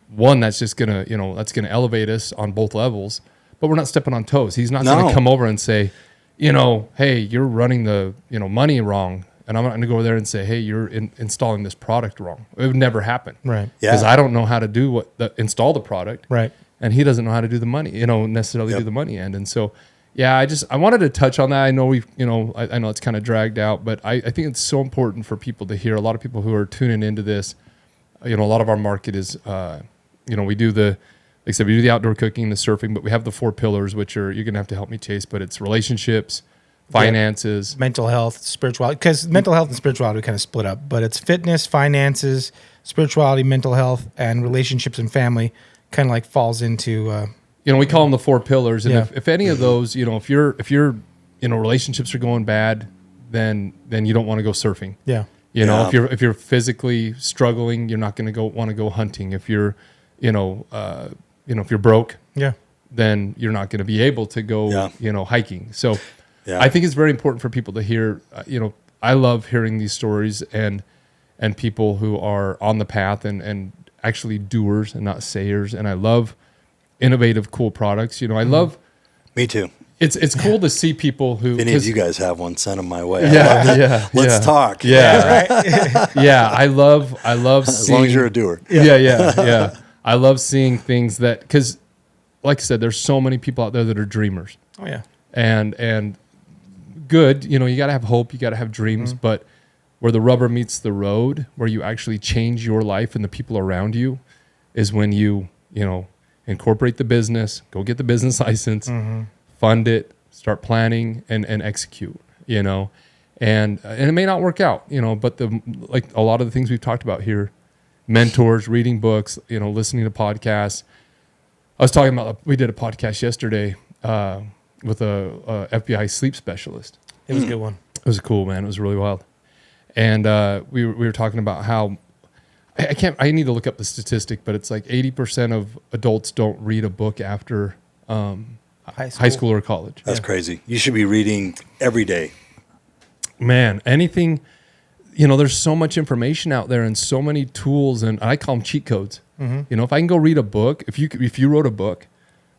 one that's just gonna, that's gonna elevate us on both levels. But we're not stepping on toes. He's not going to come over and say, hey, you're running the money wrong, and I'm not going to go over there and say, hey, you're installing this product wrong. It would never happen, right? Because I don't know how to do install the product, right? And he doesn't know how to do the money, necessarily do the money end. And so, yeah, I wanted to touch on that. I know I know it's kind of dragged out, but I think it's so important for people to hear. A lot of people who are tuning into this, a lot of our market is, we do the outdoor cooking, the surfing, but we have the 4 pillars, which are, you're going to have to help me, Chace, but it's relationships, finances, mental health, spirituality, because mental health and spirituality kind of split up, but it's fitness, finances, spirituality, mental health, and relationships and family kind of like falls into, we call them the 4 pillars. And if any of those, if your relationships are going bad, then you don't want to go surfing. Yeah. If you're physically struggling, you're not going to want to go hunting. If you're, if you're broke, then you're not going to be able to go, hiking. So I think it's very important for people to hear, I love hearing these stories and people who are on the path and actually doers and not sayers. And I love innovative, cool products. I love. Me too. It's cool to see people who. If any of you guys have one, send them my way. Let's talk. Yeah, right. I love. As long as you're a doer. Yeah. I love seeing things that, because, like I said, there's so many people out there that are dreamers. Oh yeah. And good. You got to have hope. You got to have dreams, but where the rubber meets the road, where you actually change your life and the people around you, is when you incorporate the business, go get the business license, fund it, start planning, and execute, and it may not work out, but like a lot of the things we've talked about here, mentors, reading books, listening to podcasts. I was talking about, we did a podcast yesterday with a FBI sleep specialist. It was a good one. It was cool, man. It was really wild. And we were talking about how I need to look up the statistic, but it's like 80% of adults don't read a book after high school or college. That's crazy. You should be reading every day. Man, anything, there's so much information out there and so many tools, and I call them cheat codes. Mm-hmm. If I can go read a book, if you wrote a book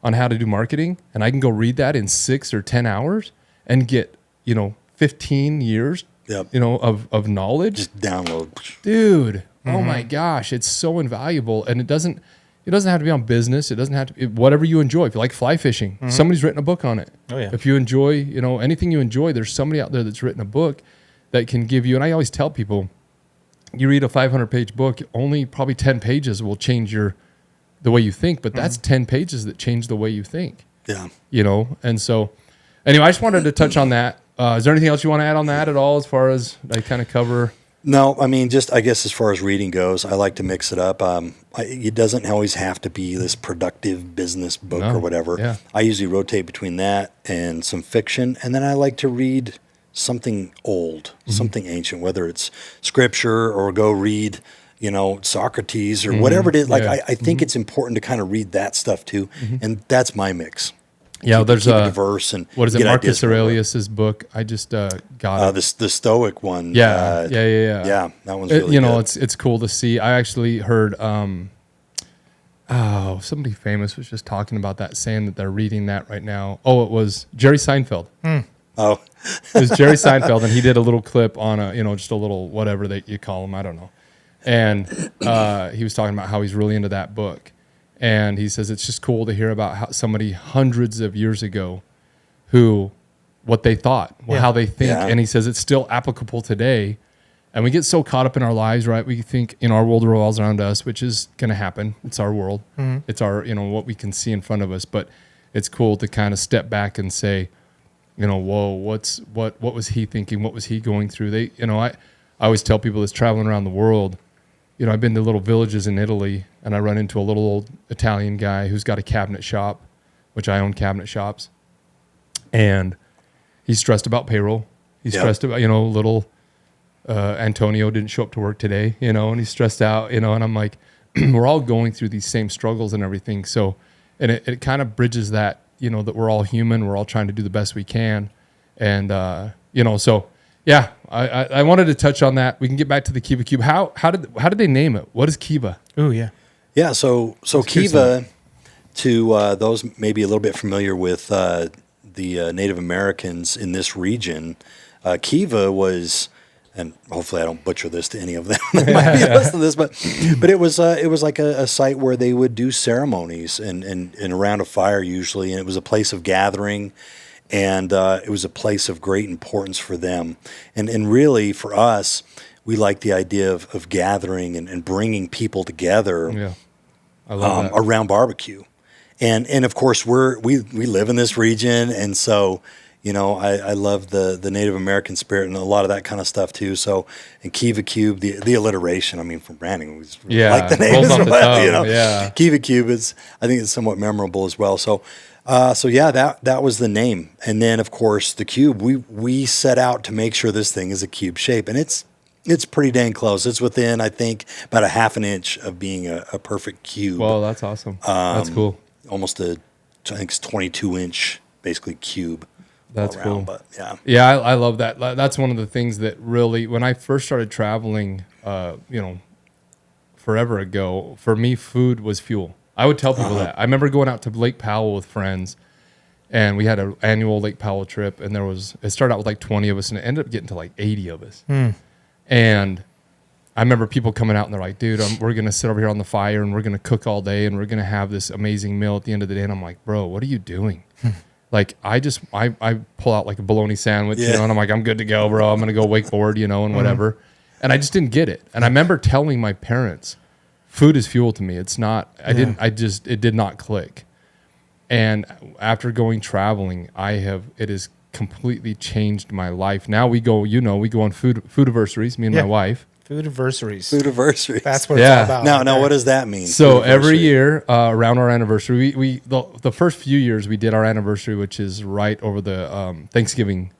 on how to do marketing, and I can go read that in 6 or 10 hours and get, 15 years, of knowledge. Just download. Dude, oh my gosh, it's so invaluable. And it doesn't have to be on business. It doesn't have to be whatever you enjoy. If you like fly fishing, somebody's written a book on it. Oh yeah. If you enjoy, anything you enjoy, there's somebody out there that's written a book that can give you, and I always tell people, you read a 500-page book, only probably 10 pages will change the way you think, but that's 10 pages that change the way you think. Yeah. And so anyway, I just wanted to touch on that. Is there anything else you want to add on that at all as far as I kind of cover? No, I mean, I guess as far as reading goes, I like to mix it up. It doesn't always have to be this productive business book or whatever. Yeah. I usually rotate between that and some fiction, and then I like to read something old, something ancient, whether it's scripture or go read, Socrates or whatever it is. Like, I think it's important to kind of read that stuff too, and that's my mix. Yeah, there's keep it diverse and what is it? Marcus Aurelius's book. I just got it. The Stoic one. Yeah. Yeah, that one's really good. It's cool to see. I actually heard somebody famous was just talking about that, saying that they're reading that right now. Oh, it was Jerry Seinfeld. Oh, it was Jerry Seinfeld, and he did a little clip on just a little whatever that you call him. I don't know. And he was talking about how he's really into that book. And he says it's just cool to hear about how somebody hundreds of years ago what they thought, how they think. Yeah. And he says it's still applicable today. And we get so caught up in our lives, right? We think our world revolves around us, which is going to happen. It's our world. Mm-hmm. It's our, what we can see in front of us. But it's cool to kind of step back and say, whoa, what was he thinking? What was he going through? I always tell people that's traveling around the world, I've been to little villages in Italy, and I run into a little old Italian guy who's got a cabinet shop, which I own cabinet shops. And he's stressed about payroll. He's stressed about, little Antonio didn't show up to work today, and he's stressed out, and I'm like, we're all going through these same struggles and everything. So, and it kind of bridges that, that we're all human. We're all trying to do the best we can. And, so yeah, I wanted to touch on that. We can get back to the Kiva Kube. How did they name it? What is Kiva? Oh yeah. Yeah, so Kiva, to those maybe a little bit familiar with the Native Americans in this region, Kiva was, and hopefully I don't butcher this to any of them that might be listening to this, but it was like a site where they would do ceremonies and around a fire usually, and it was a place of gathering. And it was a place of great importance for them. And really, for us, we like the idea of gathering and bringing people together I love that. Around barbecue. And of course, we live in this region, and so, I love the Native American spirit and a lot of that kind of stuff too. So, and Kiva Kube, the alliteration, from branding, was like the name as well, Yeah. Kiva Kube I think it's somewhat memorable as well. So, that was the name. And then, of course, the cube, we set out to make sure this thing is a cube shape. And it's pretty dang close. It's within, I think, about a half an inch of being a perfect cube. Well, that's awesome. That's cool. Almost I think it's 22-inch, basically, cube. That's around, cool. But, yeah. Yeah, I love that. That's one of the things that really, when I first started traveling, forever ago, for me, food was fuel. I would tell people that. I remember going out to Lake Powell with friends, and we had an annual Lake Powell trip, and it started out with like 20 of us, and it ended up getting to like 80 of us. And I remember people coming out, and they're like, dude, we're going to sit over here on the fire, and we're going to cook all day, and we're going to have this amazing meal at the end of the day. And I'm like, bro, what are you doing? Like, I pull out like a bologna sandwich, and I'm like, I'm good to go, bro. I'm going to go wakeboard, and whatever. And I just didn't get it. And I remember telling my parents, food is fuel to me. It's not, it did not click. And after going traveling, it has completely changed my life. Now we go on food anniversaries, me and my wife. Foodiversaries. Foodiversaries. That's what it's all about. Now, what does that mean? So every year around our anniversary, the first few years we did our anniversary, which is right over the Thanksgiving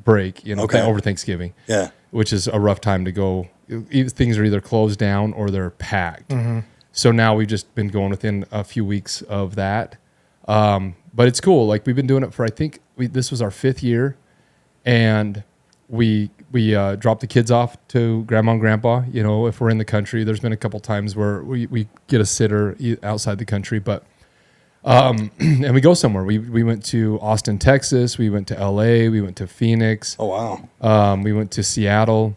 break, over Thanksgiving. Yeah. Which is a rough time to go. Things are either closed down or they're packed. Mm-hmm. So now we've just been going within a few weeks of that. But it's cool. Like we've been doing it for, I think this was our 5th year, and we drop the kids off to grandma and grandpa. If we're in the country, there's been a couple times where we get a sitter outside the country, but and we go somewhere. We went to Austin, Texas. We went to LA. We went to Phoenix. Oh wow. We went to Seattle,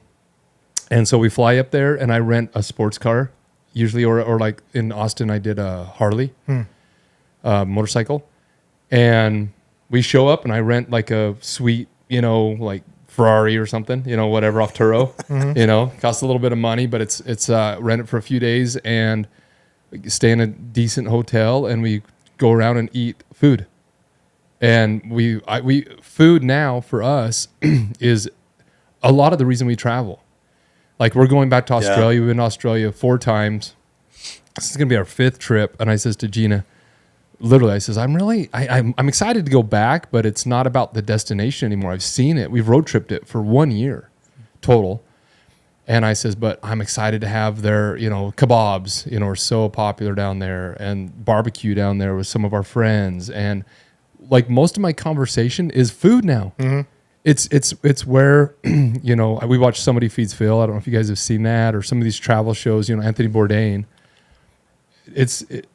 and so we fly up there, and I rent a sports car usually, or like in Austin, I did a Harley motorcycle, and we show up, and I rent like a sweet, like Ferrari or something, whatever off Turo, costs a little bit of money, but it's rent it for a few days and stay in a decent hotel, and we go around and eat food. And food now for us is a lot of the reason we travel. Like we're going back to Australia. We've been to Australia 4 times. This is going to be our 5th trip. And I says to Gina, literally, I says, I'm excited to go back, but it's not about the destination anymore. I've seen it. We've road tripped it for 1 year total. And I says, but I'm excited to have their, kebabs, are so popular down there, and barbecue down there with some of our friends. And like most of my conversation is food now. Mm-hmm. It's where, we watch Somebody Feeds Phil. I don't know if you guys have seen that, or some of these travel shows, Anthony Bourdain.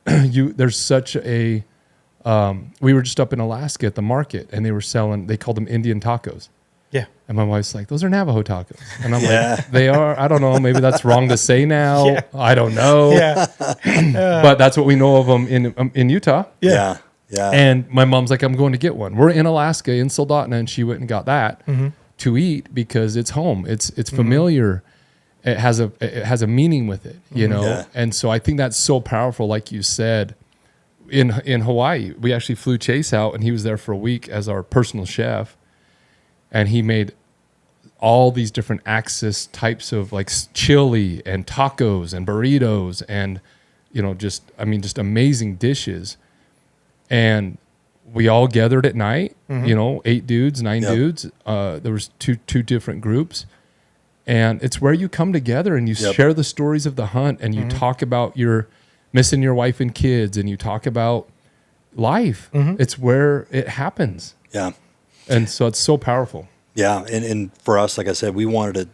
There's such a, we were just up in Alaska at the market, and they called them Indian tacos. Yeah. And my wife's like, those are Navajo tacos. And I'm like, they are, I don't know, maybe that's wrong to say now. Yeah. I don't know. Yeah. But that's what we know of them in Utah. Yeah. Yeah. And my mom's like, I'm going to get one. We're in Alaska in Soldotna, and she went and got that to eat because it's home. It's familiar. It has a meaning with it, Yeah. And so I think that's so powerful. Like you said, in Hawaii, we actually flew Chace out, and he was there for a week as our personal chef. And he made all these different Axis types of like chili and tacos and burritos and, just amazing dishes. And we all gathered at night, 8 dudes, 9 dudes. There was two different groups. And it's where you come together and you share the stories of the hunt, and you talk about your missing your wife and kids, and you talk about life. It's where it happens. Yeah. And so it's so powerful. Yeah, and for us, like I said, we wanted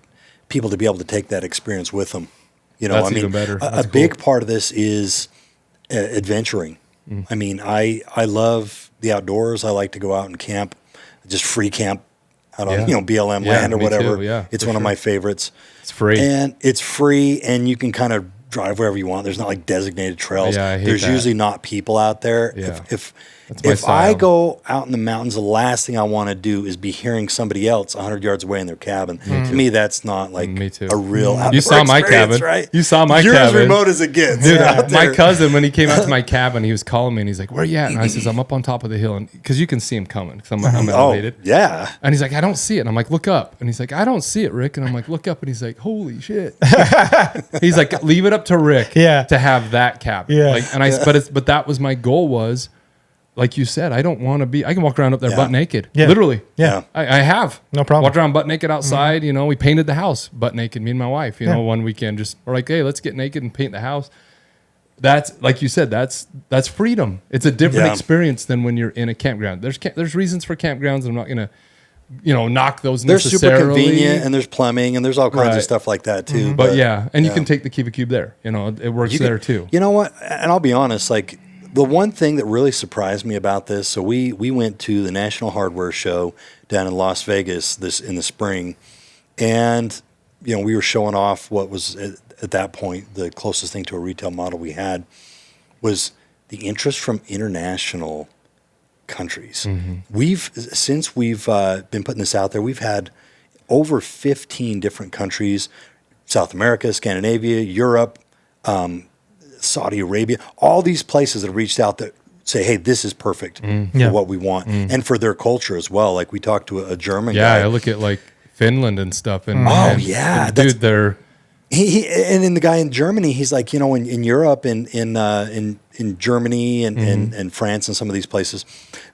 people to be able to take that experience with them. That's even better. A big part of this is adventuring. I mean, I love the outdoors. I like to go out and camp, just free camp out on BLM land or whatever. Too. Yeah, it's one of my favorites. It's free, and you can kind of drive wherever you want. There's not like designated trails. Yeah, I hate There's that. usually not people out there. Yeah. If I go out in the mountains, the last thing I want to do is be hearing somebody else 100 yards away in their cabin. To me, that's not like a real outdoor You saw my cabin, right? You saw my You're cabin. You're as remote as it gets. Dude, my cousin, when he came out to my cabin, he was calling me, and he's like, "Where you at?" And I says, "I'm up on top of the hill," and because you can see him coming, because I'm elevated. Yeah. And he's like, "I don't see it." And I'm like, "Look up." And he's like, "I don't see it, Rick." And I'm like, "Look up." And he's like, "Holy shit." He's like, "Leave it up to Rick to have that cabin." Yeah. But that was my goal was, like you said, I don't want to be. I can walk around up there butt naked, Yeah. literally. Yeah. I have no problem. Walked around butt naked outside. We painted the house butt naked. Me and my wife. One weekend, we're like, hey, let's get naked and paint the house. That's like you said. That's freedom. It's a different experience than when you're in a campground. There's reasons for campgrounds. I'm not gonna, knock those They're necessarily. super convenient, and there's plumbing, and there's all kinds of stuff like that too. But you can take the Kiva Kube there. It works there too. You know what? And I'll be honest, like. The one thing that really surprised me about this, so we went to the National Hardware Show down in Las Vegas in the spring, and we were showing off what was at that point the closest thing to a retail model we had was the interest from international countries. Since we've been putting this out there, we've had over 15 different countries: South America, Scandinavia, Europe. Saudi Arabia, all these places that have reached out that say, hey, this is perfect for what we want and for their culture as well. Like we talked to a German guy. I look at like Finland and stuff. And yeah, and dude, they're and then the guy in Germany, he's like, you know, in Europe, in Germany and France and some of these places,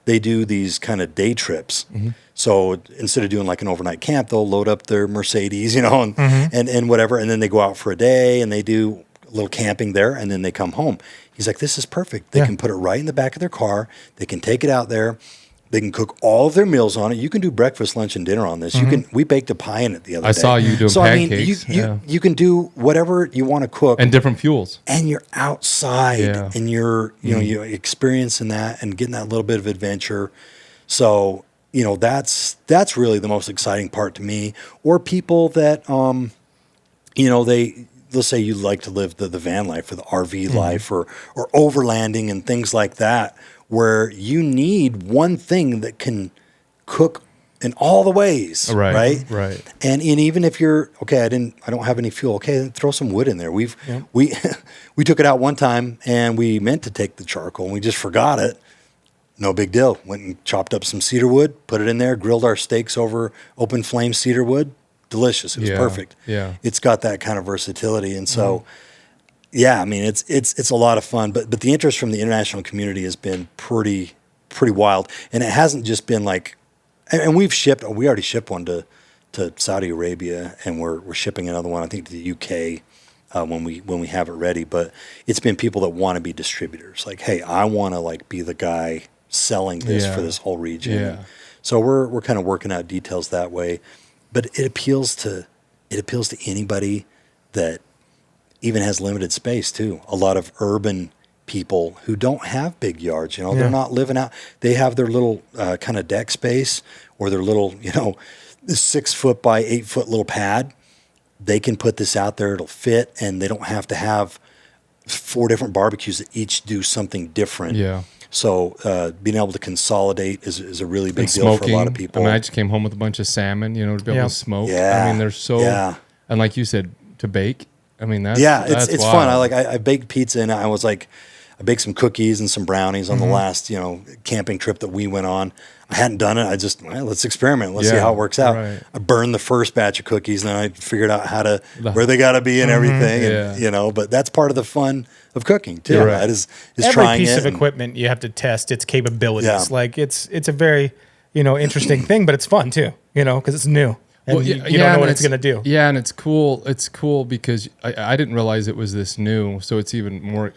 they do these kind of day trips. So instead of doing like an overnight camp, they'll load up their Mercedes, you know, and whatever, and then they go out for a day and they do a little camping there, and then they come home. He's like, this is perfect. They can put it right in the back of their car. They can take it out there. They can cook all of their meals on it. You can do breakfast, lunch, and dinner on this. We baked a pie in it the other day. I saw you doing pancakes. I mean, you can do whatever you want to cook. And different fuels. And you're outside and you're, you're experiencing that and getting that little bit of adventure. So, you know, that's really the most exciting part to me. Or people that, you know, let's say you like to live the van life or the RV life or overlanding and things like that, where you need one thing that can cook in all the ways, right? And even if you're I don't have any fuel. Okay, then throw some wood in there. We took it out one time and we meant to take the charcoal and we just forgot it. No big deal. Went and chopped up some cedar wood, put it in there, grilled our steaks over open flame cedar wood. Delicious. It was perfect. Yeah, it's got that kind of versatility, and so. Yeah, I mean it's a lot of fun, but the interest from the international community has been pretty wild, and it hasn't just been like, and we already shipped one to Saudi Arabia, and we're shipping another one I think to the UK when we have it ready. But it's been people that want to be distributors, like, hey, I want to like be the guy selling this for this whole region. Yeah. So we're kind of working out details that way, but it appeals to anybody that even has limited space too. A lot of urban people who don't have big yards, you know, they're not living out. They have their little kind of deck space or their little, 6 foot by 8 foot little pad. They can put this out there. It'll fit, and they don't have to have 4 different barbecues that each do something different. Yeah. So being able to consolidate is a really big deal for a lot of people. I mean, I just came home with a bunch of salmon, to be able to smoke. Yeah. I mean, they're so, and like you said, to bake. I mean, that's it's fun. I baked pizza, and I baked some cookies and some brownies on the last camping trip that we went on. I hadn't done it. I just let's experiment. Let's see how it works out. Right. I burned the first batch of cookies, and then I figured out where they got to be and everything. And, but that's part of the fun of cooking too. Right? Is every trying piece of equipment you have to test its capabilities. Yeah. Like it's a very interesting thing, but it's fun too. Because it's new. And you don't know what it's going to do. Yeah, and it's cool. It's cool because I didn't realize it was this new. So it's even more.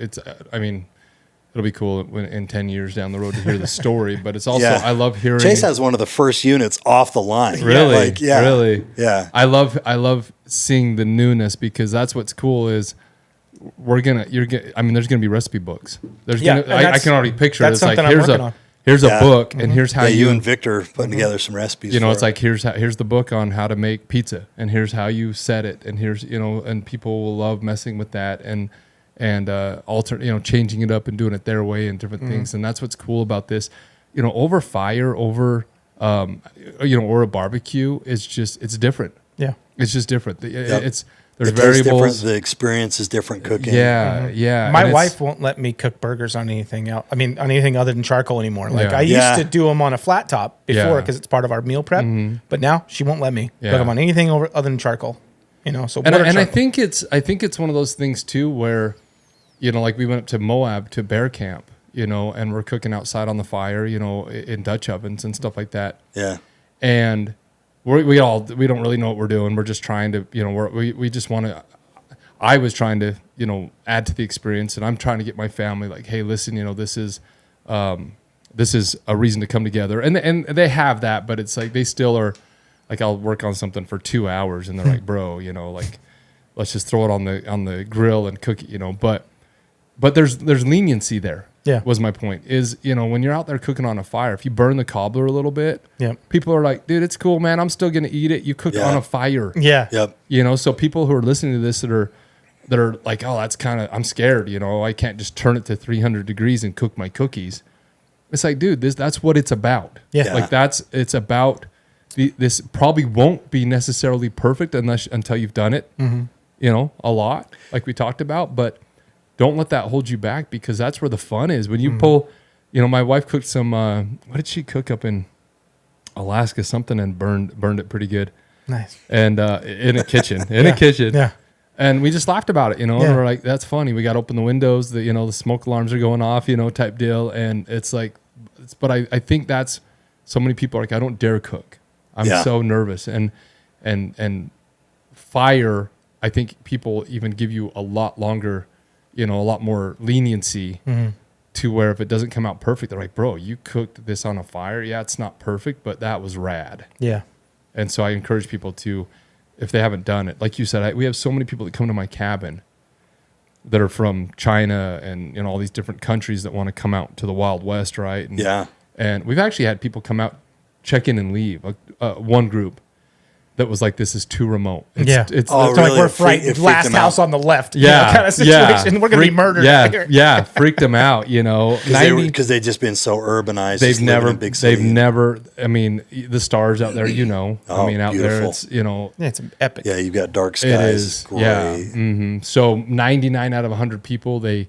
It'll be cool in 10 years down the road to hear the story. But it's also I love hearing. Chace has one of the first units off the line. Really, really. Yeah. I love seeing the newness because that's what's cool is there's gonna be recipe books. I can already picture it. It's like here's a book, and here's how you and Victor putting together some recipes. It's like here's the book on how to make pizza, and here's how you set it, and here's and people will love messing with that and changing it up and doing it their way and different things, and that's what's cool about this. Over fire, or a barbecue is just it's different. Yeah, it's just different. There's variables. The experience is different cooking. Yeah, yeah. My wife won't let me cook burgers on anything else. On anything other than charcoal anymore. Like I used to do them on a flat top before because it's part of our meal prep. But now she won't let me cook them on anything other than charcoal. So I think it's one of those things too where, like we went up to Moab to bear camp, and we're cooking outside on the fire, in Dutch ovens and stuff like that. Yeah, and. We don't really know what we're doing. We're just trying to, we just want to. I was trying to, add to the experience, and I'm trying to get my family like, hey, listen, this is a reason to come together, and they have that, but it's like they still are, like I'll work on something for 2 hours, and they're like, bro, like let's just throw it on the grill and cook it, but there's leniency there. Yeah, was my point. Is when you're out there cooking on a fire, if you burn the cobbler a little bit, people are like, dude, it's cool, man. I'm still gonna eat it. You cooked on a fire. Yeah. Yep. So people who are listening to this that are like, oh, that's kind of I'm scared. I can't just turn it to 300 degrees and cook my cookies. It's like, dude, that's what it's about. Yeah. Like it's about this probably won't be necessarily perfect until you've done it. A lot, like we talked about, but. Don't let that hold you back because that's where the fun is. When you pull, my wife cooked some, what did she cook up in Alaska? Something and burned it pretty good. Nice. And in a kitchen, a kitchen. Yeah. And we just laughed about it, and we're like, that's funny. We got to open the windows, the smoke alarms are going off, type deal. And it's like, but I think that's, so many people are like, I don't dare cook. I'm so nervous. And fire, I think people even give you a lot longer, a lot more leniency to where if it doesn't come out perfect, they're like, bro, you cooked this on a fire. Yeah, it's not perfect, but that was rad. Yeah. And so I encourage people to, if they haven't done it, like you said, we have so many people that come to my cabin that are from China and all these different countries that want to come out to the Wild West, right? And, and we've actually had people come out, check in and leave. One group that was like, this is too remote. It's really? Like we're frightened. Last house on the left. Kind of situation. Yeah. We're going to be murdered. Yeah, freaked them out. Because they've just been so urbanized. They've never. I mean, the stars out there. Out beautiful. there, it's it's epic. Yeah, you've got dark skies. It is. Great. Yeah. Mm-hmm. So 99 out of 100 people, a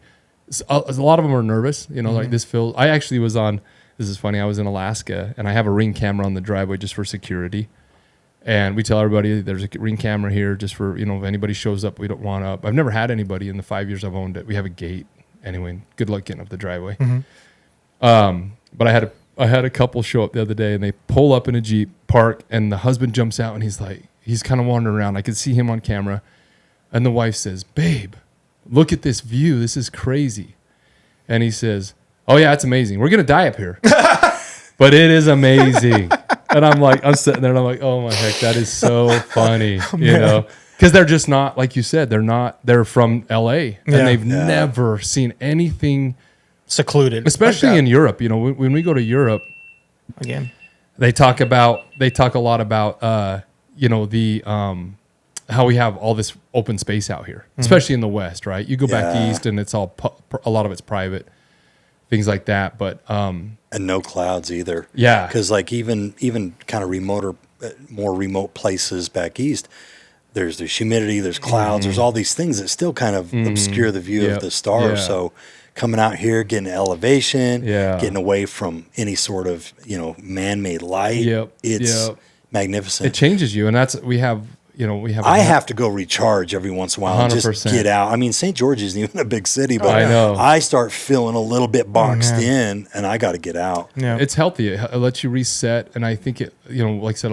lot of them are nervous. Like this feels. I actually was on. This is funny. I was in Alaska, and I have a Ring camera on the driveway just for security. And we tell everybody there's a Ring camera here just for, if anybody shows up, we don't want up. I've never had anybody in the 5 years I've owned it. We have a gate. Anyway, good luck getting up the driveway. But I had a couple show up the other day, and they pull up in a Jeep, park, and the husband jumps out, and he's kind of wandering around. I could see him on camera. And the wife says, babe, look at this view. This is crazy. And he says, oh, yeah, it's amazing. We're going to die up here. But it is amazing. And I'm sitting there and I'm like, oh my heck, that is so funny, because they're just not, like you said, they're from LA and they've never seen anything secluded, especially in Europe. When we go to Europe, again, they talk a lot about, how we have all this open space out here, especially in the West, right? You go back east and it's all, a lot of it's private, things like that. But, and no clouds either. Yeah. Because like even kind of more remote places back east, there's humidity, there's clouds, there's all these things that still kind of obscure the view of the stars. So coming out here, getting elevation, getting away from any sort of, man-made light, it's magnificent. It changes you. And I have to go recharge every once in a while and just get out. I mean, St. George isn't even a big city, but I know. I start feeling a little bit boxed in, and I got to get out. Yeah. It's healthy. It lets you reset, and I think it. Like I said,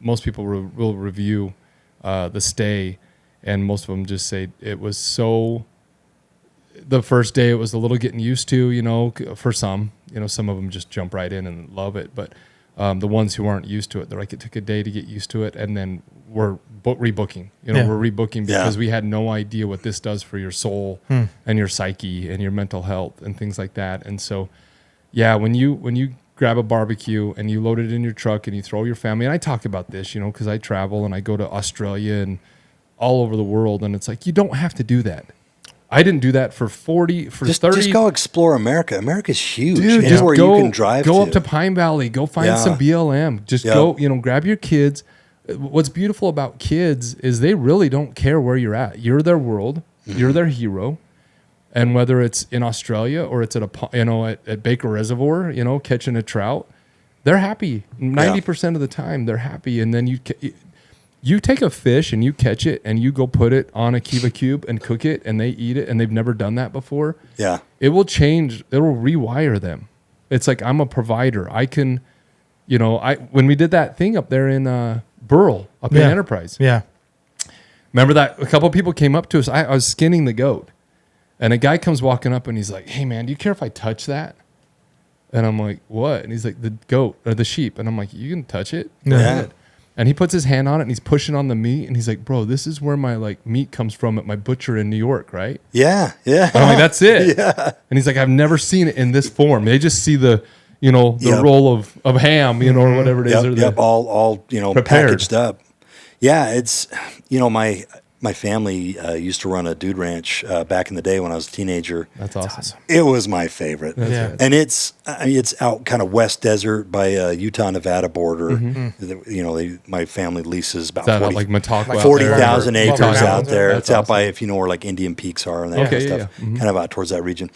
most people will review the stay, and most of them just say it was so. The first day it was a little getting used to, for some, some of them just jump right in and love it, but. The ones who aren't used to it, they're like, it took a day to get used to it, and then we're rebooking. We're rebooking because we had no idea what this does for your soul and your psyche and your mental health and things like that. And so, when you grab a barbecue and you load it in your truck and you throw your family, and I talk about this, because I travel and I go to Australia and all over the world, and it's like, you don't have to do that. I didn't do that for 30. Just go explore America. America's huge. Dude, anywhere you can drive go up to Pine Valley. Go find some BLM. Just go, grab your kids. What's beautiful about kids is they really don't care where you're at. You're their world. You're their hero. And whether it's in Australia or it's at Baker Reservoir, catching a trout, they're happy. 90% of the time, they're happy. And then you take a fish and you catch it and you go put it on a Kiva Kube and cook it and they eat it and they've never done that before. Yeah. It will change. It will rewire them. It's like, I'm a provider. I can, when we did that thing up there in Burl, up in Enterprise. Yeah. Remember that a couple of people came up to us. I was skinning the goat and a guy comes walking up and he's like, hey man, do you care if I touch that? And I'm like, what? And he's like, the goat or the sheep. And I'm like, you can touch it? Yeah. And he puts his hand on it and he's pushing on the meat and he's like, bro, this is where my meat comes from at my butcher in New York, right? Yeah, yeah. And I'm like, that's it. Yeah. And he's like, I've never seen it in this form. They just see the roll of ham, or whatever it is. All packaged up. Yeah, it's, my family used to run a dude ranch back in the day when I was a teenager. That's awesome. It was my favorite. And it's out kind of west desert by Utah-Nevada border. My family leases about 40,000 acres out there. It's out by, if you know where like Indian Peaks are and that kind of stuff, kind of out towards that region.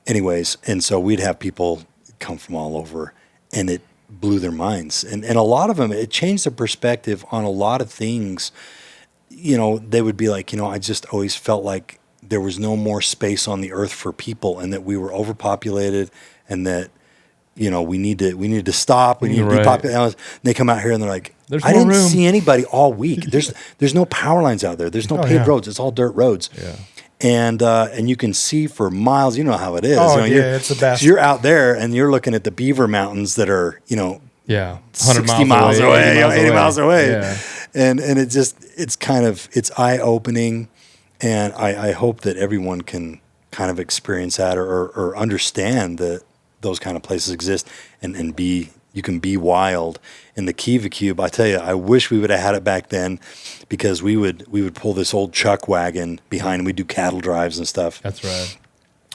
Anyways, and so we'd have people come from all over, and blew their minds. And a lot of them, it changed their perspective on a lot of things. You know, they would be like, you know, I just always felt like there was no more space on the earth for people, and that we were overpopulated, and that, you know, we need to stop. We need to depopulate. And they come out here and they're like, I didn't see anybody all week. There's no power lines out there. There's no paved roads. It's all dirt roads. Yeah. And you can see for miles. You know how it is. Oh, you know, it's the best. So you're out there and you're looking at the Beaver Mountains that are, you know, 100 miles away, 80 miles away. Yeah. And it's eye opening. And I hope that everyone can kind of experience that or understand that those kind of places exist and you can be wild. In the Kiva Kube, I tell you, I wish we would have had it back then, because we would pull this old chuck wagon behind and we'd do cattle drives and stuff. That's right.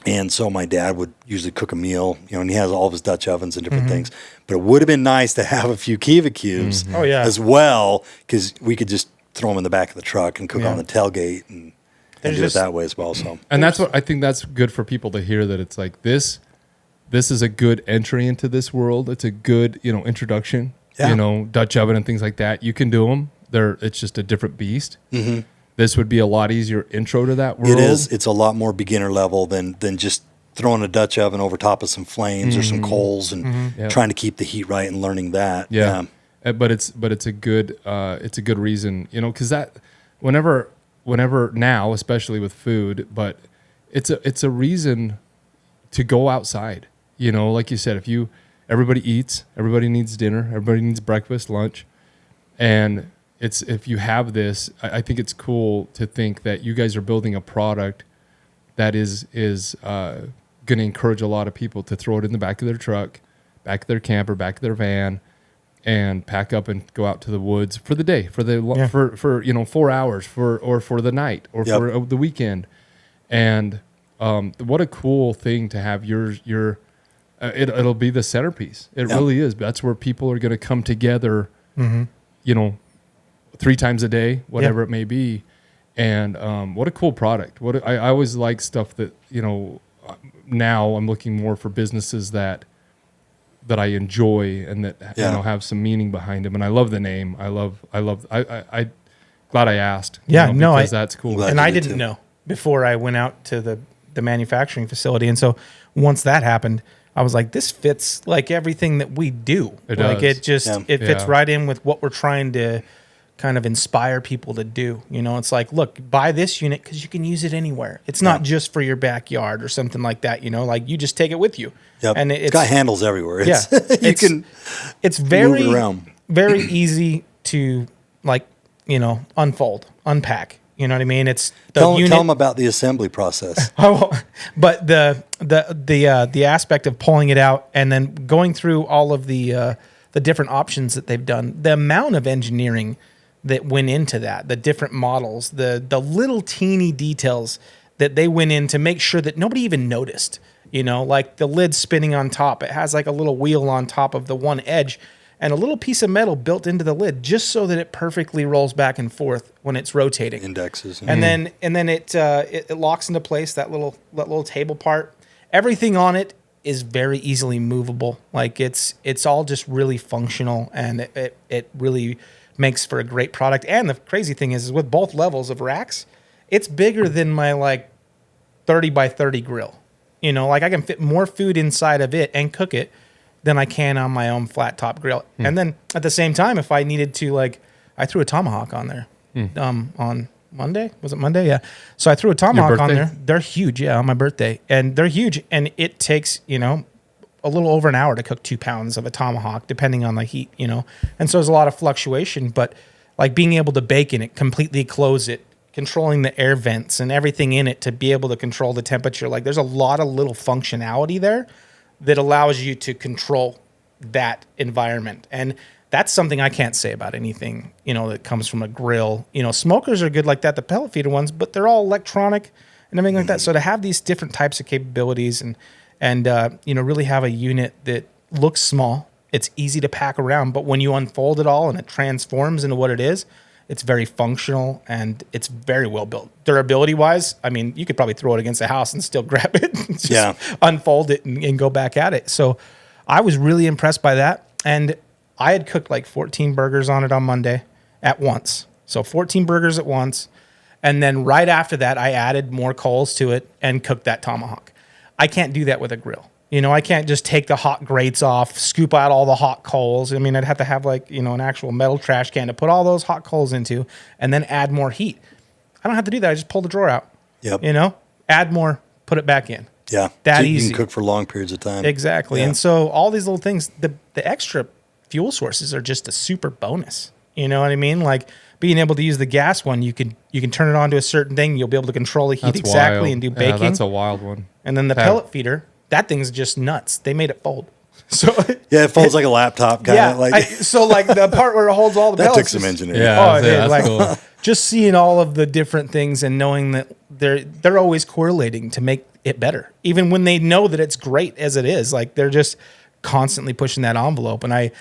And so my dad would usually cook a meal, you know, and he has all of his Dutch ovens and different things. But it would have been nice to have a few Kiva Kubes as well, because we could just throw them in the back of the truck and cook on the tailgate and do it that way as well. So, and that's what I think that's good for people to hear, that it's like this is a good entry into this world. It's a good, you know, introduction. You know, Dutch oven and things like that. You can do them. It's just a different beast. Mm-hmm. This would be a lot easier intro to that world. It is. It's a lot more beginner level than just throwing a Dutch oven over top of some flames or some coals and trying to keep the heat right and learning that. Yeah. But it's a good reason, you know, because that whenever now, especially with food, but it's a reason to go outside. You know, like you said, everybody eats, everybody needs dinner, everybody needs breakfast, lunch, and if you have this, I think it's cool to think that you guys are building a product that is going to encourage a lot of people to throw it in the back of their truck, back of their camper, back of their van, and pack up and go out to the woods for the day, for 4 hours, for the night or for the weekend. And what a cool thing to have your it'll be the centerpiece. It really is. That's where people are going to come together, you know, 3 times a day, whatever it may be. And what a cool product. I always like stuff that, you know, now I'm looking more for businesses that I enjoy and that you know, have some meaning behind them. And I love the name. I glad I asked. Yeah, because that's cool. And I didn't know before I went out to the manufacturing facility. And so once that happened, I was like, this fits like everything that we do. It like does. It fits right in with what we're trying to kind of inspire people to do. You know, it's like, look, buy this unit because you can use it anywhere. It's not just for your backyard or something like that. You know, like you just take it with you. Yep. And it's got handles everywhere. It's very, move it around. Very easy to, like, you know, unpack. You know what I mean? It's tell them about the assembly process. But the aspect of pulling it out and then going through all of the different options that they've done, the amount of engineering that went into that, the different models, the little teeny details that they went in to make sure that nobody even noticed. You know, like the lid spinning on top, it has like a little wheel on top of the one edge and a little piece of metal built into the lid just so that it perfectly rolls back and forth when it's rotating. Indexes. And then it locks into place, that little table part. Everything on it is very easily movable. Like it's all just really functional, and it really makes for a great product. And the crazy thing is with both levels of racks, it's bigger than my like 30 by 30 grill. You know, like I can fit more food inside of it and cook it than I can on my own flat top grill. And then at the same time, if I needed to, like, I threw a tomahawk on there on Monday. Was it Monday? Yeah. So I threw a tomahawk on there. They're huge. Yeah. On my birthday. And they're huge. And it takes, you know, a little over an hour to cook 2 pounds of a tomahawk, depending on the heat, you know? And so there's a lot of fluctuation, but like being able to bake in it, completely close it, controlling the air vents and everything in it to be able to control the temperature. Like there's a lot of little functionality there that allows you to control that environment. And that's something I can't say about anything, you know, that comes from a grill. You know, smokers are good like that, the pellet feeder ones, but they're all electronic and everything like that. So to have these different types of capabilities and you know, really have a unit that looks small, it's easy to pack around, but when you unfold it all and it transforms into what it is, it's very functional and it's very well built. Durability wise, I mean, you could probably throw it against a house and still grab it, and just unfold it and go back at it. So I was really impressed by that. And I had cooked like 14 burgers on it on Monday at once. So 14 burgers at once. And then right after that, I added more coals to it and cooked that tomahawk. I can't do that with a grill. You know, I can't just take the hot grates off, scoop out all the hot coals. I mean, I'd have to have like, you know, an actual metal trash can to put all those hot coals into and then add more heat. I don't have to do that. I just pull the drawer out. Yep. You know, add more, put it back in. Yeah. That so easy. You can cook for long periods of time. Exactly. Yeah. And so all these little things, the extra fuel sources are just a super bonus. You know what I mean? Like being able to use the gas one, you can turn it on to a certain thing. You'll be able to control the heat That's exactly wild. and do baking. Yeah, that's a wild one. And then the pellet feeder, that thing's just nuts. They made it fold. So yeah, it folds like a laptop kind of like. So like the part where it holds all the that pellets. took some engineering. Yeah, Dude, that's like cool. just seeing all of the different things and knowing that they're always correlating to make it better, even when they know that it's great as it is. Like they're just constantly pushing that envelope, and I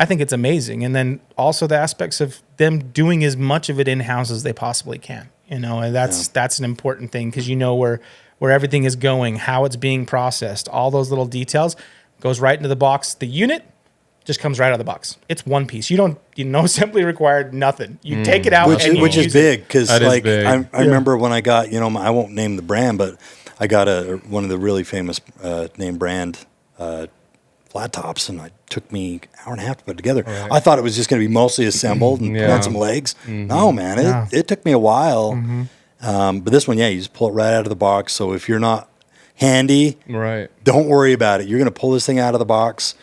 think it's amazing. And then also the aspects of them doing as much of it in house as they possibly can. You know, and that's an important thing because you know where everything is going, how it's being processed, all those little details goes right into the box. The unit just comes right out of the box. It's one piece. No assembly required, nothing. You take it out, which is big because like I remember when I got, you know, I won't name the brand, but I got one of the really famous name brand flat tops, and it took me an hour and a half to put it together. Right. I thought it was just going to be mostly assembled and put on some legs. Mm-hmm. No, man, it took me a while. Mm-hmm. But this one, you just pull it right out of the box. So if you're not handy, right, don't worry about it. You're going to pull this thing out of the box,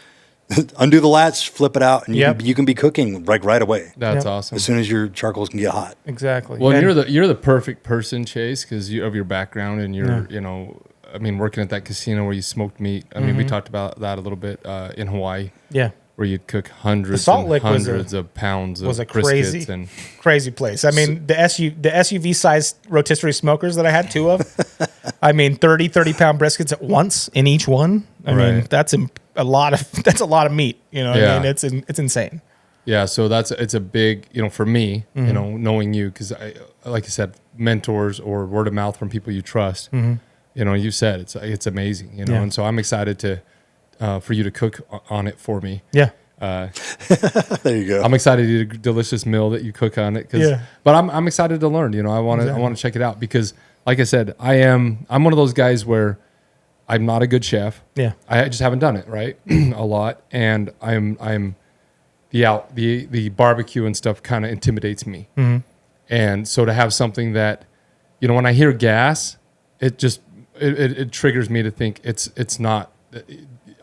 undo the latch, flip it out, and you can be cooking right away. That's awesome. As soon as your charcoals can get hot. Exactly. Well, you're the perfect person, Chace, because of your background and you're you know, I mean, working at that casino where you smoked meat. I mean, we talked about that a little bit in Hawaii. Yeah. Where you'd cook hundreds and hundreds of pounds of briskets and crazy place. I mean, the SUV sized rotisserie smokers that I had two of. I mean, 30 pound briskets at once in each one. I mean, that's a lot of meat. You know what I mean? It's insane. Yeah, so it's a big, you know, for me, you know, knowing you, because like I said, mentors or word of mouth from people you trust. You know, you said it's amazing, you know, and so I'm excited to for you to cook on it for me. Yeah. There you go. I'm excited to eat a delicious meal that you cook on it. But I'm excited to learn. You know, I want to check it out because, like I said, I'm one of those guys where I'm not a good chef. Yeah. I just haven't done it right a lot, and I'm the barbecue and stuff kind of intimidates me. And so to have something that, you know, when I hear gas, it just it triggers me to think it's not.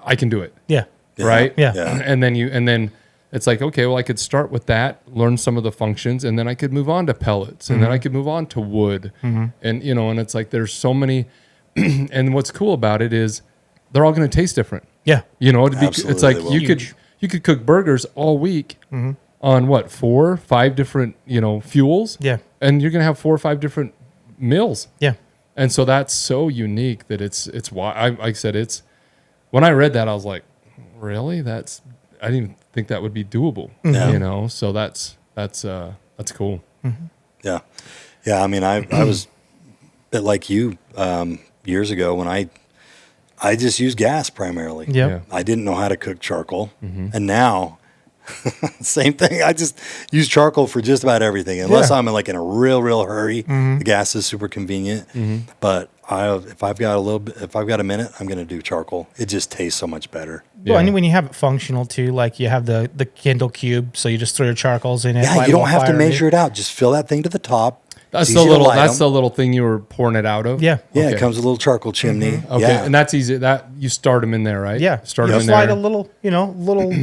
I can do it. Yeah. Right. Yeah. And then it's like, okay, well, I could start with that, learn some of the functions, and then I could move on to pellets, and then I could move on to wood, and you know, and it's like there's so many. And what's cool about it is they're all going to taste different. Yeah. You know, it's like you could cook burgers all week on what 4 or 5 different fuels. Yeah. And you're going to have 4 or 5 different meals. Yeah. And so that's so unique that it's why like I said when I read that I was like, really? I didn't even think that would be doable. You know, so that's cool. Yeah. Yeah. I mean, I was a bit like you years ago when I just used gas primarily. Yeah. I didn't know how to cook charcoal. And now same thing. I just use charcoal for just about everything, unless I'm in a real hurry. The gas is super convenient, but if I've got a minute, I'm going to do charcoal. It just tastes so much better. Well, and when you have it functional too, like you have the Kindle cube, so you just throw your charcoals in it. Yeah, you don't have to measure it out. Just fill that thing to the top. That's the little thing you were pouring it out of. Yeah, yeah. Okay. It comes with a little charcoal chimney. Okay, and that's easy. That you start them in there, right? Yeah, start them in there. Slide a little,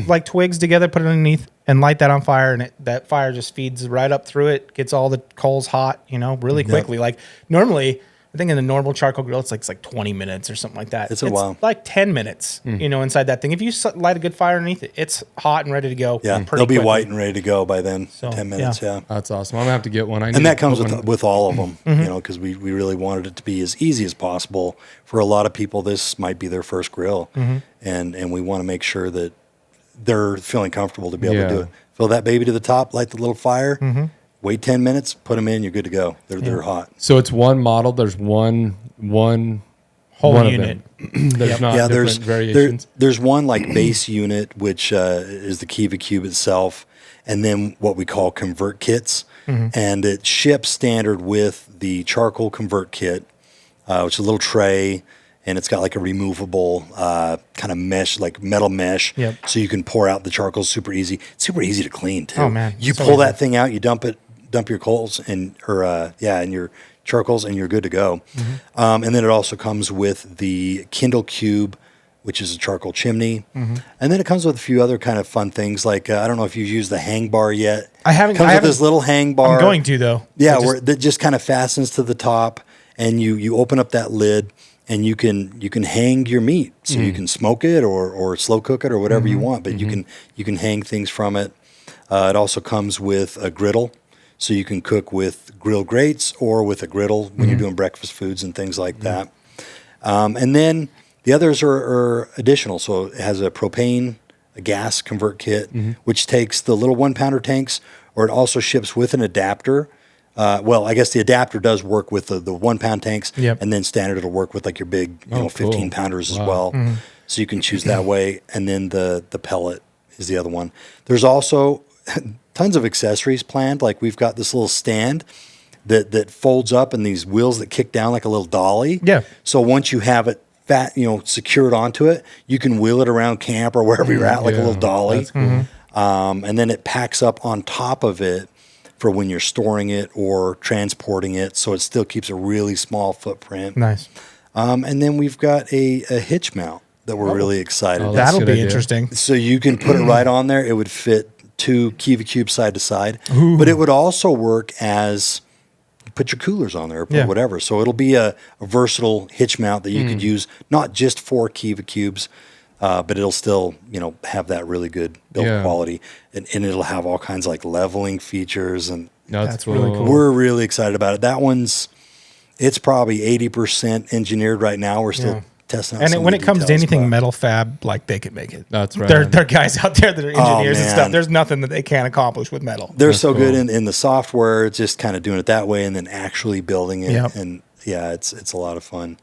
like twigs together, put it underneath, and light that on fire, and that fire just feeds right up through it, gets all the coals hot, really quickly. Like normally, I think in the normal charcoal grill, it's like 20 minutes or something like that. It's a while. Like 10 minutes, inside that thing. If you light a good fire underneath it, it's hot and ready to go. Yeah, they'll be white and ready to go by then. So, 10 minutes, yeah. That's awesome. I'm going to have to get one. And that comes with all of them, because we really wanted it to be as easy as possible. For a lot of people, this might be their first grill, and we want to make sure that they're feeling comfortable to be able to do it. Fill that baby to the top, light the little fire, wait 10 minutes, put them in, you're good to go. They're hot. So it's one model. There's one whole one unit. of them. There's not different variations. There's one like base unit, which is the Kiva Kube itself, and then what we call convert kits. And it ships standard with the charcoal convert kit, which is a little tray, and it's got like a removable kind of mesh, like metal mesh, so you can pour out the charcoal super easy. It's super easy to clean too. Oh man, you pull that thing out, you dump your coals and your charcoals, and you're good to go. And then it also comes with the Kindle Cube, which is a charcoal chimney. And then it comes with a few other kind of fun things, like I don't know if you've used the hang bar yet. I haven't. Comes with this little hang bar. I'm going to though. Yeah, that just kind of fastens to the top, and you open up that lid, and you can hang your meat. So you can smoke it or slow cook it or whatever you want, but you can hang things from it. It also comes with a griddle, so you can cook with grill grates or with a griddle when you're doing breakfast foods and things like that. And then the others are additional. So it has a propane, a gas convert kit, which takes the little 1-pounder tanks, or it also ships with an adapter. Well, I guess the adapter does work with the 1-pound tanks, and then standard it'll work with like your big 15-pounders as well. So you can choose that way. And then the pellet is the other one. There's also tons of accessories planned. Like we've got this little stand that folds up, and these wheels that kick down like a little dolly. Yeah. So once you have it secured onto it, you can wheel it around camp or wherever you're at, like a little dolly. That's cool. And then it packs up on top of it for when you're storing it or transporting it, so it still keeps a really small footprint. Nice. And then we've got a hitch mount that we're really excited about. That'll be interesting. So you can put it right on there. It would fit 2 Kiva Cubes side to side, but it would also work as put your coolers on there or put whatever. So it'll be a versatile hitch mount that you could use not just for Kiva Cubes, but it'll still, have that really good build quality, and it'll have all kinds of like leveling features, and that's really cool. We're really excited about it. It's probably 80% engineered right now. We're still testing out. And when it comes to anything metal fab, like they can make it. That's right. There are guys out there that are engineers and stuff. There's nothing that they can't accomplish with metal. They're so good in the software, just kind of doing it that way, and then actually building it. And it's a lot of fun.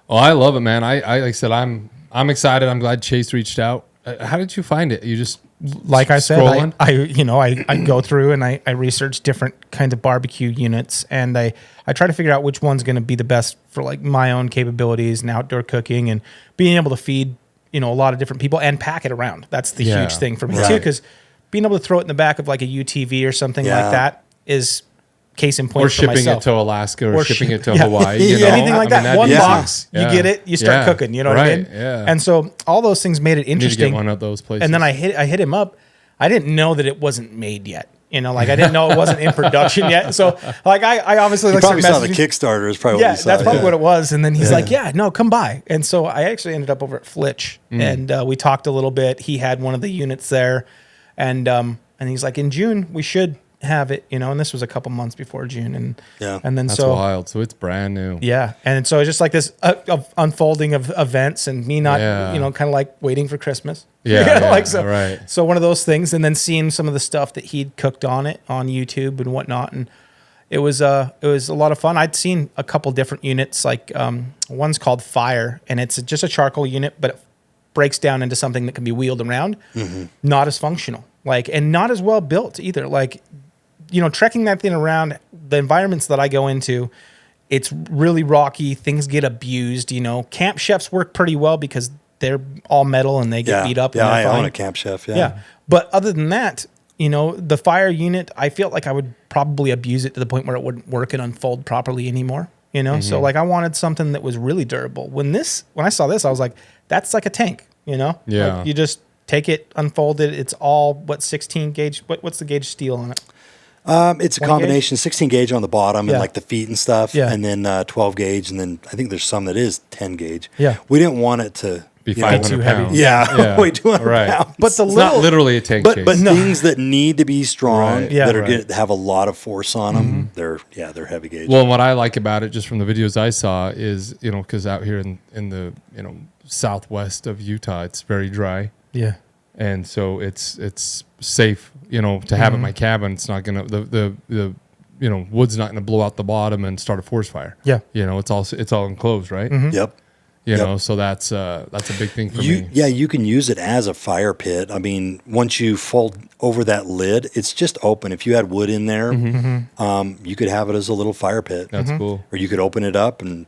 Oh, I love it, man. I like I said, I'm excited. I'm glad Chace reached out. How did you find it? You just like I said, I go through and I research different kinds of barbecue units, and I try to figure out which one's going to be the best for like my own capabilities and outdoor cooking and being able to feed a lot of different people and pack it around. That's the huge thing for me too, because being able to throw it in the back of like a UTV or something like that is case in point. Or shipping it to Alaska or shipping it to Hawaii. Anything like that. One box, you get it, you start cooking. You know what I mean? Yeah. And so all those things made it interesting. You need to get one of those places. And then I hit him up. I didn't know that it wasn't made yet. I didn't know it wasn't in production yet. So like I obviously you probably saw the Kickstarter is probably what you saw. That's probably what it was. And then he's like, no, come by. And so I actually ended up over at Flitch, and we talked a little bit. He had one of the units there, and he's like, in June we should have it, and this was a couple months before June, and then that's wild. So it's brand new. Yeah, and so it's just like this unfolding of events, and me not, kind of like waiting for Christmas. So one of those things, and then seeing some of the stuff that he'd cooked on it on YouTube and whatnot, and it was a lot of fun. I'd seen a couple different units, like one's called Fire, and it's just a charcoal unit, but it breaks down into something that can be wheeled around. Not as functional, and not as well built either. Trekking that thing around, the environments that I go into, it's really rocky. Things get abused. Camp chefs work pretty well because they're all metal and they get beat up. Yeah, I own a camp chef. Yeah. But other than that, the Fire unit, I feel like I would probably abuse it to the point where it wouldn't work and unfold properly anymore. So I wanted something that was really durable. When I saw this, I was like, that's like a tank. Yeah. You just take it, unfold it. It's all 16 gauge. What's the gauge steel on it? It's a combination, gauge? 16 gauge on the bottom and like the feet and stuff, and then 12 gauge, and then I think there's some that is 10 gauge. Yeah, we didn't want it to be 500 pounds. Yeah, way 200 pounds. But it's not literally a tank. But things that need to be strong, that are going to have a lot of force on them, they're heavy gauge. Well, what I like about it, just from the videos I saw, is because out here in the southwest of Utah, it's very dry. Yeah. And so it's safe, to have in my cabin. It's not gonna the wood's not gonna blow out the bottom and start a forest fire. Yeah, it's all enclosed, right? Yep. You know, so that's a big thing for me. Yeah, you can use it as a fire pit. I mean, once you fold over that lid, it's just open. If you had wood in there, you could have it as a little fire pit. That's cool. Or you could open it up and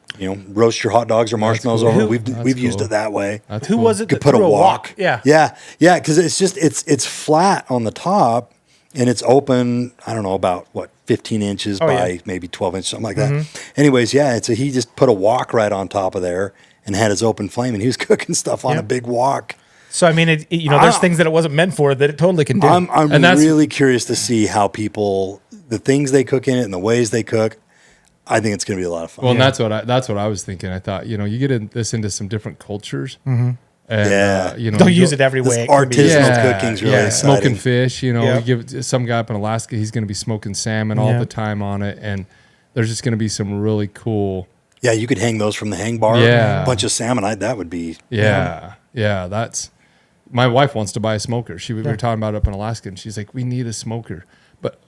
roast your hot dogs or marshmallows over. We've used it that way. Who was it that put threw a wok? Yeah, because it's flat on the top and it's open. I don't know about 15 inches by maybe 12 inches, something like that. Anyways, he just put a wok right on top of there and had his open flame, and he was cooking stuff on a big wok. So I mean, there's things that it wasn't meant for that it totally can do. I'm really curious to see how the things they cook in it and the ways they cook. I think it's going to be a lot of fun. Well, and that's what I was thinking. I thought, you get this into some different cultures. And, they'll use it every way. Artisanal cooking's really exciting. Smoking fish, you give some guy up in Alaska, he's going to be smoking salmon all the time on it, and there's just going to be some really cool. Yeah, you could hang those from the hang bar. Yeah, a bunch of salmon. That would be. Yeah. That's. My wife wants to buy a smoker. We were talking about it up in Alaska, and she's like, "We need a smoker." But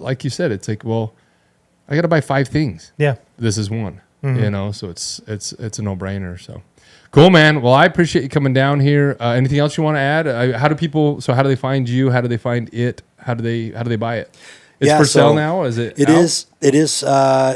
like you said, it's like, well, I got to buy 5 things. Yeah, this is one. So it's a no brainer. So. Cool, man. Well, I appreciate you coming down here. Anything else you want to add? How do they find you? How do they find it? How do they buy it? It's for sale now? Is it? It is. It is.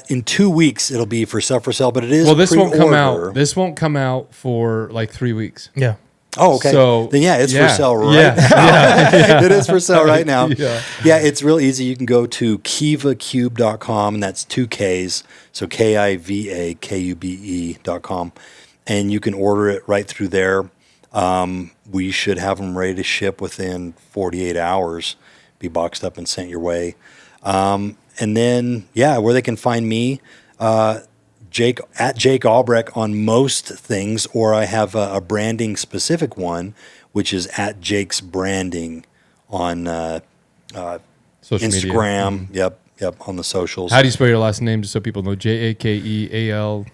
In 2 weeks, it'll be for sale. But it is. Well, this won't come out. This won't come out for like 3 weeks. Yeah. Oh, okay. So then, it's for sale right now. It is for sale right now. It's real easy. You can go to KivaKube.com, and that's 2 Ks. So KivaKube.com. And you can order it right through there. We should have them ready to ship within 48 hours, be boxed up and sent your way. And then, where they can find me, Jake Albrecht on most things, or I have a branding specific one, which is at Jake's Branding on Instagram. Media. Yep, on the socials. How do you spell your last name, just so people know? Jakeal.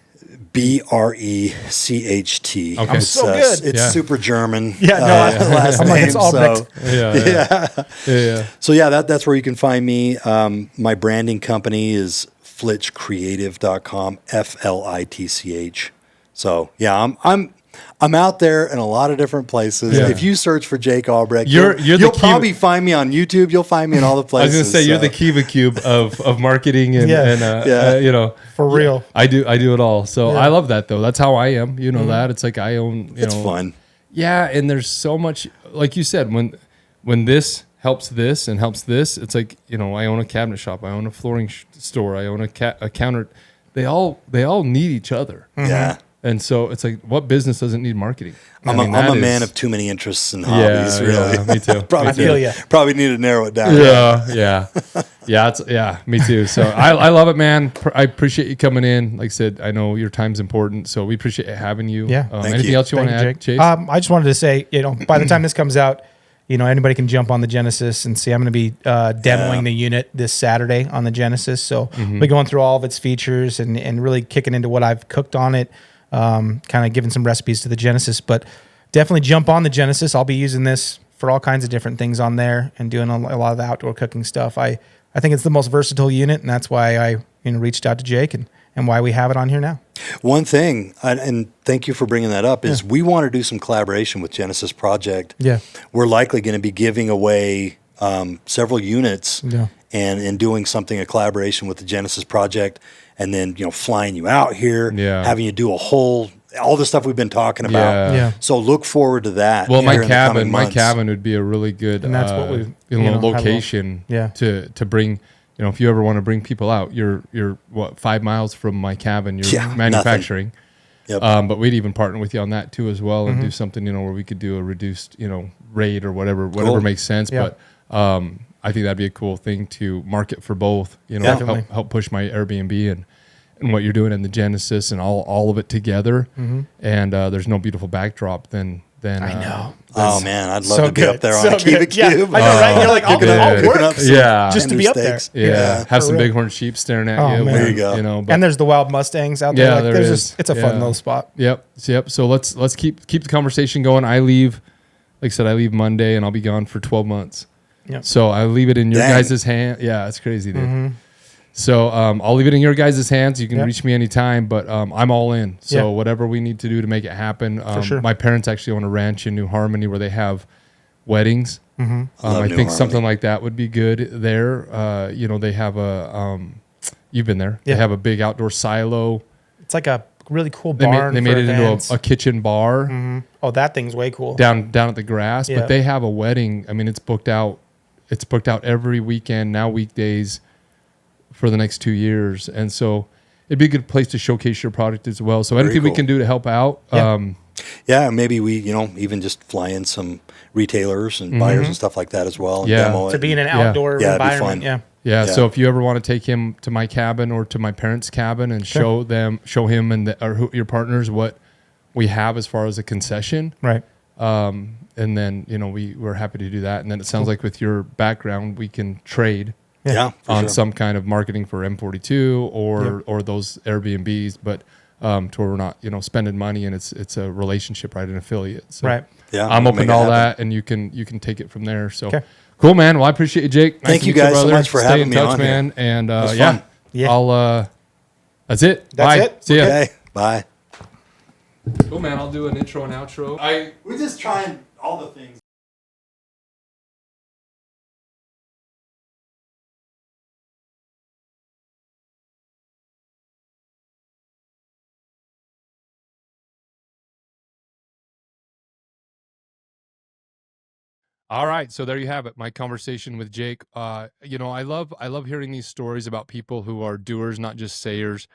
Brecht. Okay. I'm so good. It's super German. Last name. It's Albrecht. So that's where you can find me. My branding company is flitchcreative.com, FLITCH. So I'm out there in a lot of different places. If you search for Jake Albrecht, you'll probably find me on YouTube. You'll find me in all the places. I was going to say, you're the Kiva Kube of marketing and for real. I do it all. So I love that though. That's how I am. You know that. It's like I own, it's fun. Yeah. And there's so much, like you said, when this helps this and helps this, it's like, I own a cabinet shop. I own a flooring store. I own a counter. They all need each other. Yeah. And so it's like, what business doesn't need marketing? I'm a man of too many interests and hobbies, really. Yeah, me too. Probably need to narrow it down. Yeah, me too. So I love it, man. I appreciate you coming in. Like I said, I know your time's important, so we appreciate having you. Yeah. Anything else you want to add, Chace? I just wanted to say, by the time this comes out, anybody can jump on the Genesis and see. I'm going to be demoing the unit this Saturday on the Genesis. So we'll be going through all of its features and really kicking into what I've cooked on it. Kind of giving some recipes to the Genesis, but definitely jump on the Genesis. I'll be using this for all kinds of different things on there and doing a lot of the outdoor cooking stuff. I think it's the most versatile unit, and that's why I reached out to Jake and why we have it on here now. One thing, and thank you for bringing that up, is we want to do some collaboration with Genesis Project. Yeah, we're likely going to be giving away several units and doing a collaboration with the Genesis Project. And then, flying you out here, having you do all the stuff we've been talking about. Yeah. So look forward to that. Well, my cabin would be a really good and that's what we location to bring. If you ever want to bring people out, you're 5 miles from my cabin. You're manufacturing. Yep. But we'd even partner with you on that too as well, and do something where we could do a reduced rate or whatever makes sense. Yeah. But I think that'd be a cool thing to market for both, help push my Airbnb and what you're doing in the Genesis and all of it together. Mm-hmm. And there's no beautiful backdrop than I know. Oh man, I'd love to be up there on a Kiva Kube. Yeah, I know, right? You're like, I'll work just to be up there. Yeah. Have some bighorn sheep staring at you. Man. There you go. And there's the wild Mustangs out there. Yeah, it's a fun little spot. Yep. So let's keep the conversation going. I leave Monday and I'll be gone for 12 months. Yep. So I leave it in your guys' hand. Yeah, it's crazy, dude. Mm-hmm. So I'll leave it in your guys' hands. You can Yep. reach me anytime, but I'm all in. So Yeah. whatever we need to do to make it happen. For sure. My parents actually own a ranch in New Harmony where they have weddings. Mm-hmm. I New think Harmony. something like that would be good there. They have a, you've been there. Yeah. They have a big outdoor silo. It's like a really cool They barn. made for it events. into a kitchen bar Mm-hmm. Oh, that thing's way cool. down at the grass. Yeah. But they have a wedding. I mean, it's booked out. It's booked out every weekend, now weekdays, for the next 2 years. And so it'd be a good place to showcase your product as well. So anything we cool. can do to help out. Yeah. Yeah, maybe we, even just fly in some retailers and buyers and stuff like that as well. And Yeah. demo it. To be in an Yeah. outdoor Yeah, it'd be environment. fun. Yeah. Yeah, so if you ever want to take him to my cabin or to my parents' cabin and show him and your partners what we have as far as a concession, Right. and then we're happy to do that. And then it sounds like with your background, we can trade Yeah, for on sure. some kind of marketing for M42 or those Airbnbs, but to where we're not spending money, and it's a relationship, right, an affiliate. So Right. Yeah, I'm we'll open make to it all happen. that, and you can take it from there. So. Okay. Cool, man. Well, I appreciate you, Jake. Nice Thank to you meet guys so brother. much for Stay having in me touch, on man. And was yeah, fun. Yeah. I'll. That's it. That's Bye. it. See ya. Okay, bye. Cool, man. I'll do an intro and outro. We're just trying all the things. All right, so there you have it. My conversation with Jake. I love hearing these stories about people who are doers, not just sayers.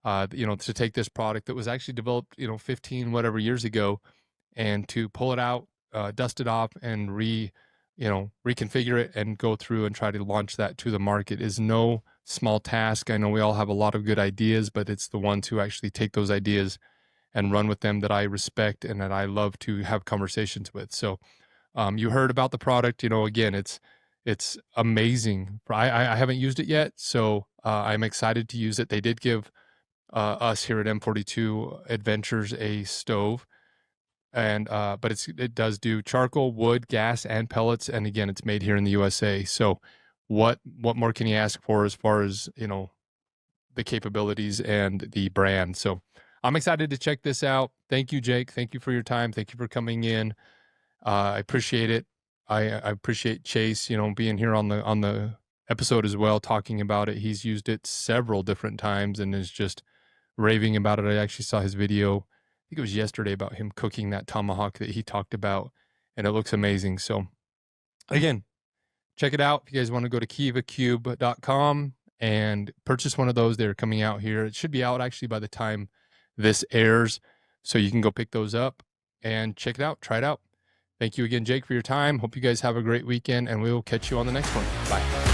To take this product that was actually developed, 15 whatever years ago, and to pull it out, dust it off, and reconfigure it and go through and try to launch that to the market is no small task. I know we all have a lot of good ideas, but it's the ones who actually take those ideas and run with them that I respect and that I love to have conversations with. So you heard about the product. Again, it's amazing. I haven't used it yet, so I'm excited to use it. They did give us here at M42 Adventures a stove, and but it does do charcoal, wood, gas, and pellets. And again, it's made here in the USA. So what more can you ask for as far as the capabilities and the brand? So I'm excited to check this out. Thank you, Jake. Thank you for your time. Thank you for coming in. I appreciate it. I appreciate Chace, being here on the episode as well, talking about it. He's used it several different times and is just raving about it. I actually saw his video, I think it was yesterday, about him cooking that tomahawk that he talked about, and it looks amazing. So again, check it out. If you guys want to go to kivakube.com and purchase one of those, they're coming out here. It should be out actually by the time this airs, so you can go pick those up and check it out, try it out. Thank you again, Jake, for your time. Hope you guys have a great weekend, and we will catch you on the next one. Bye.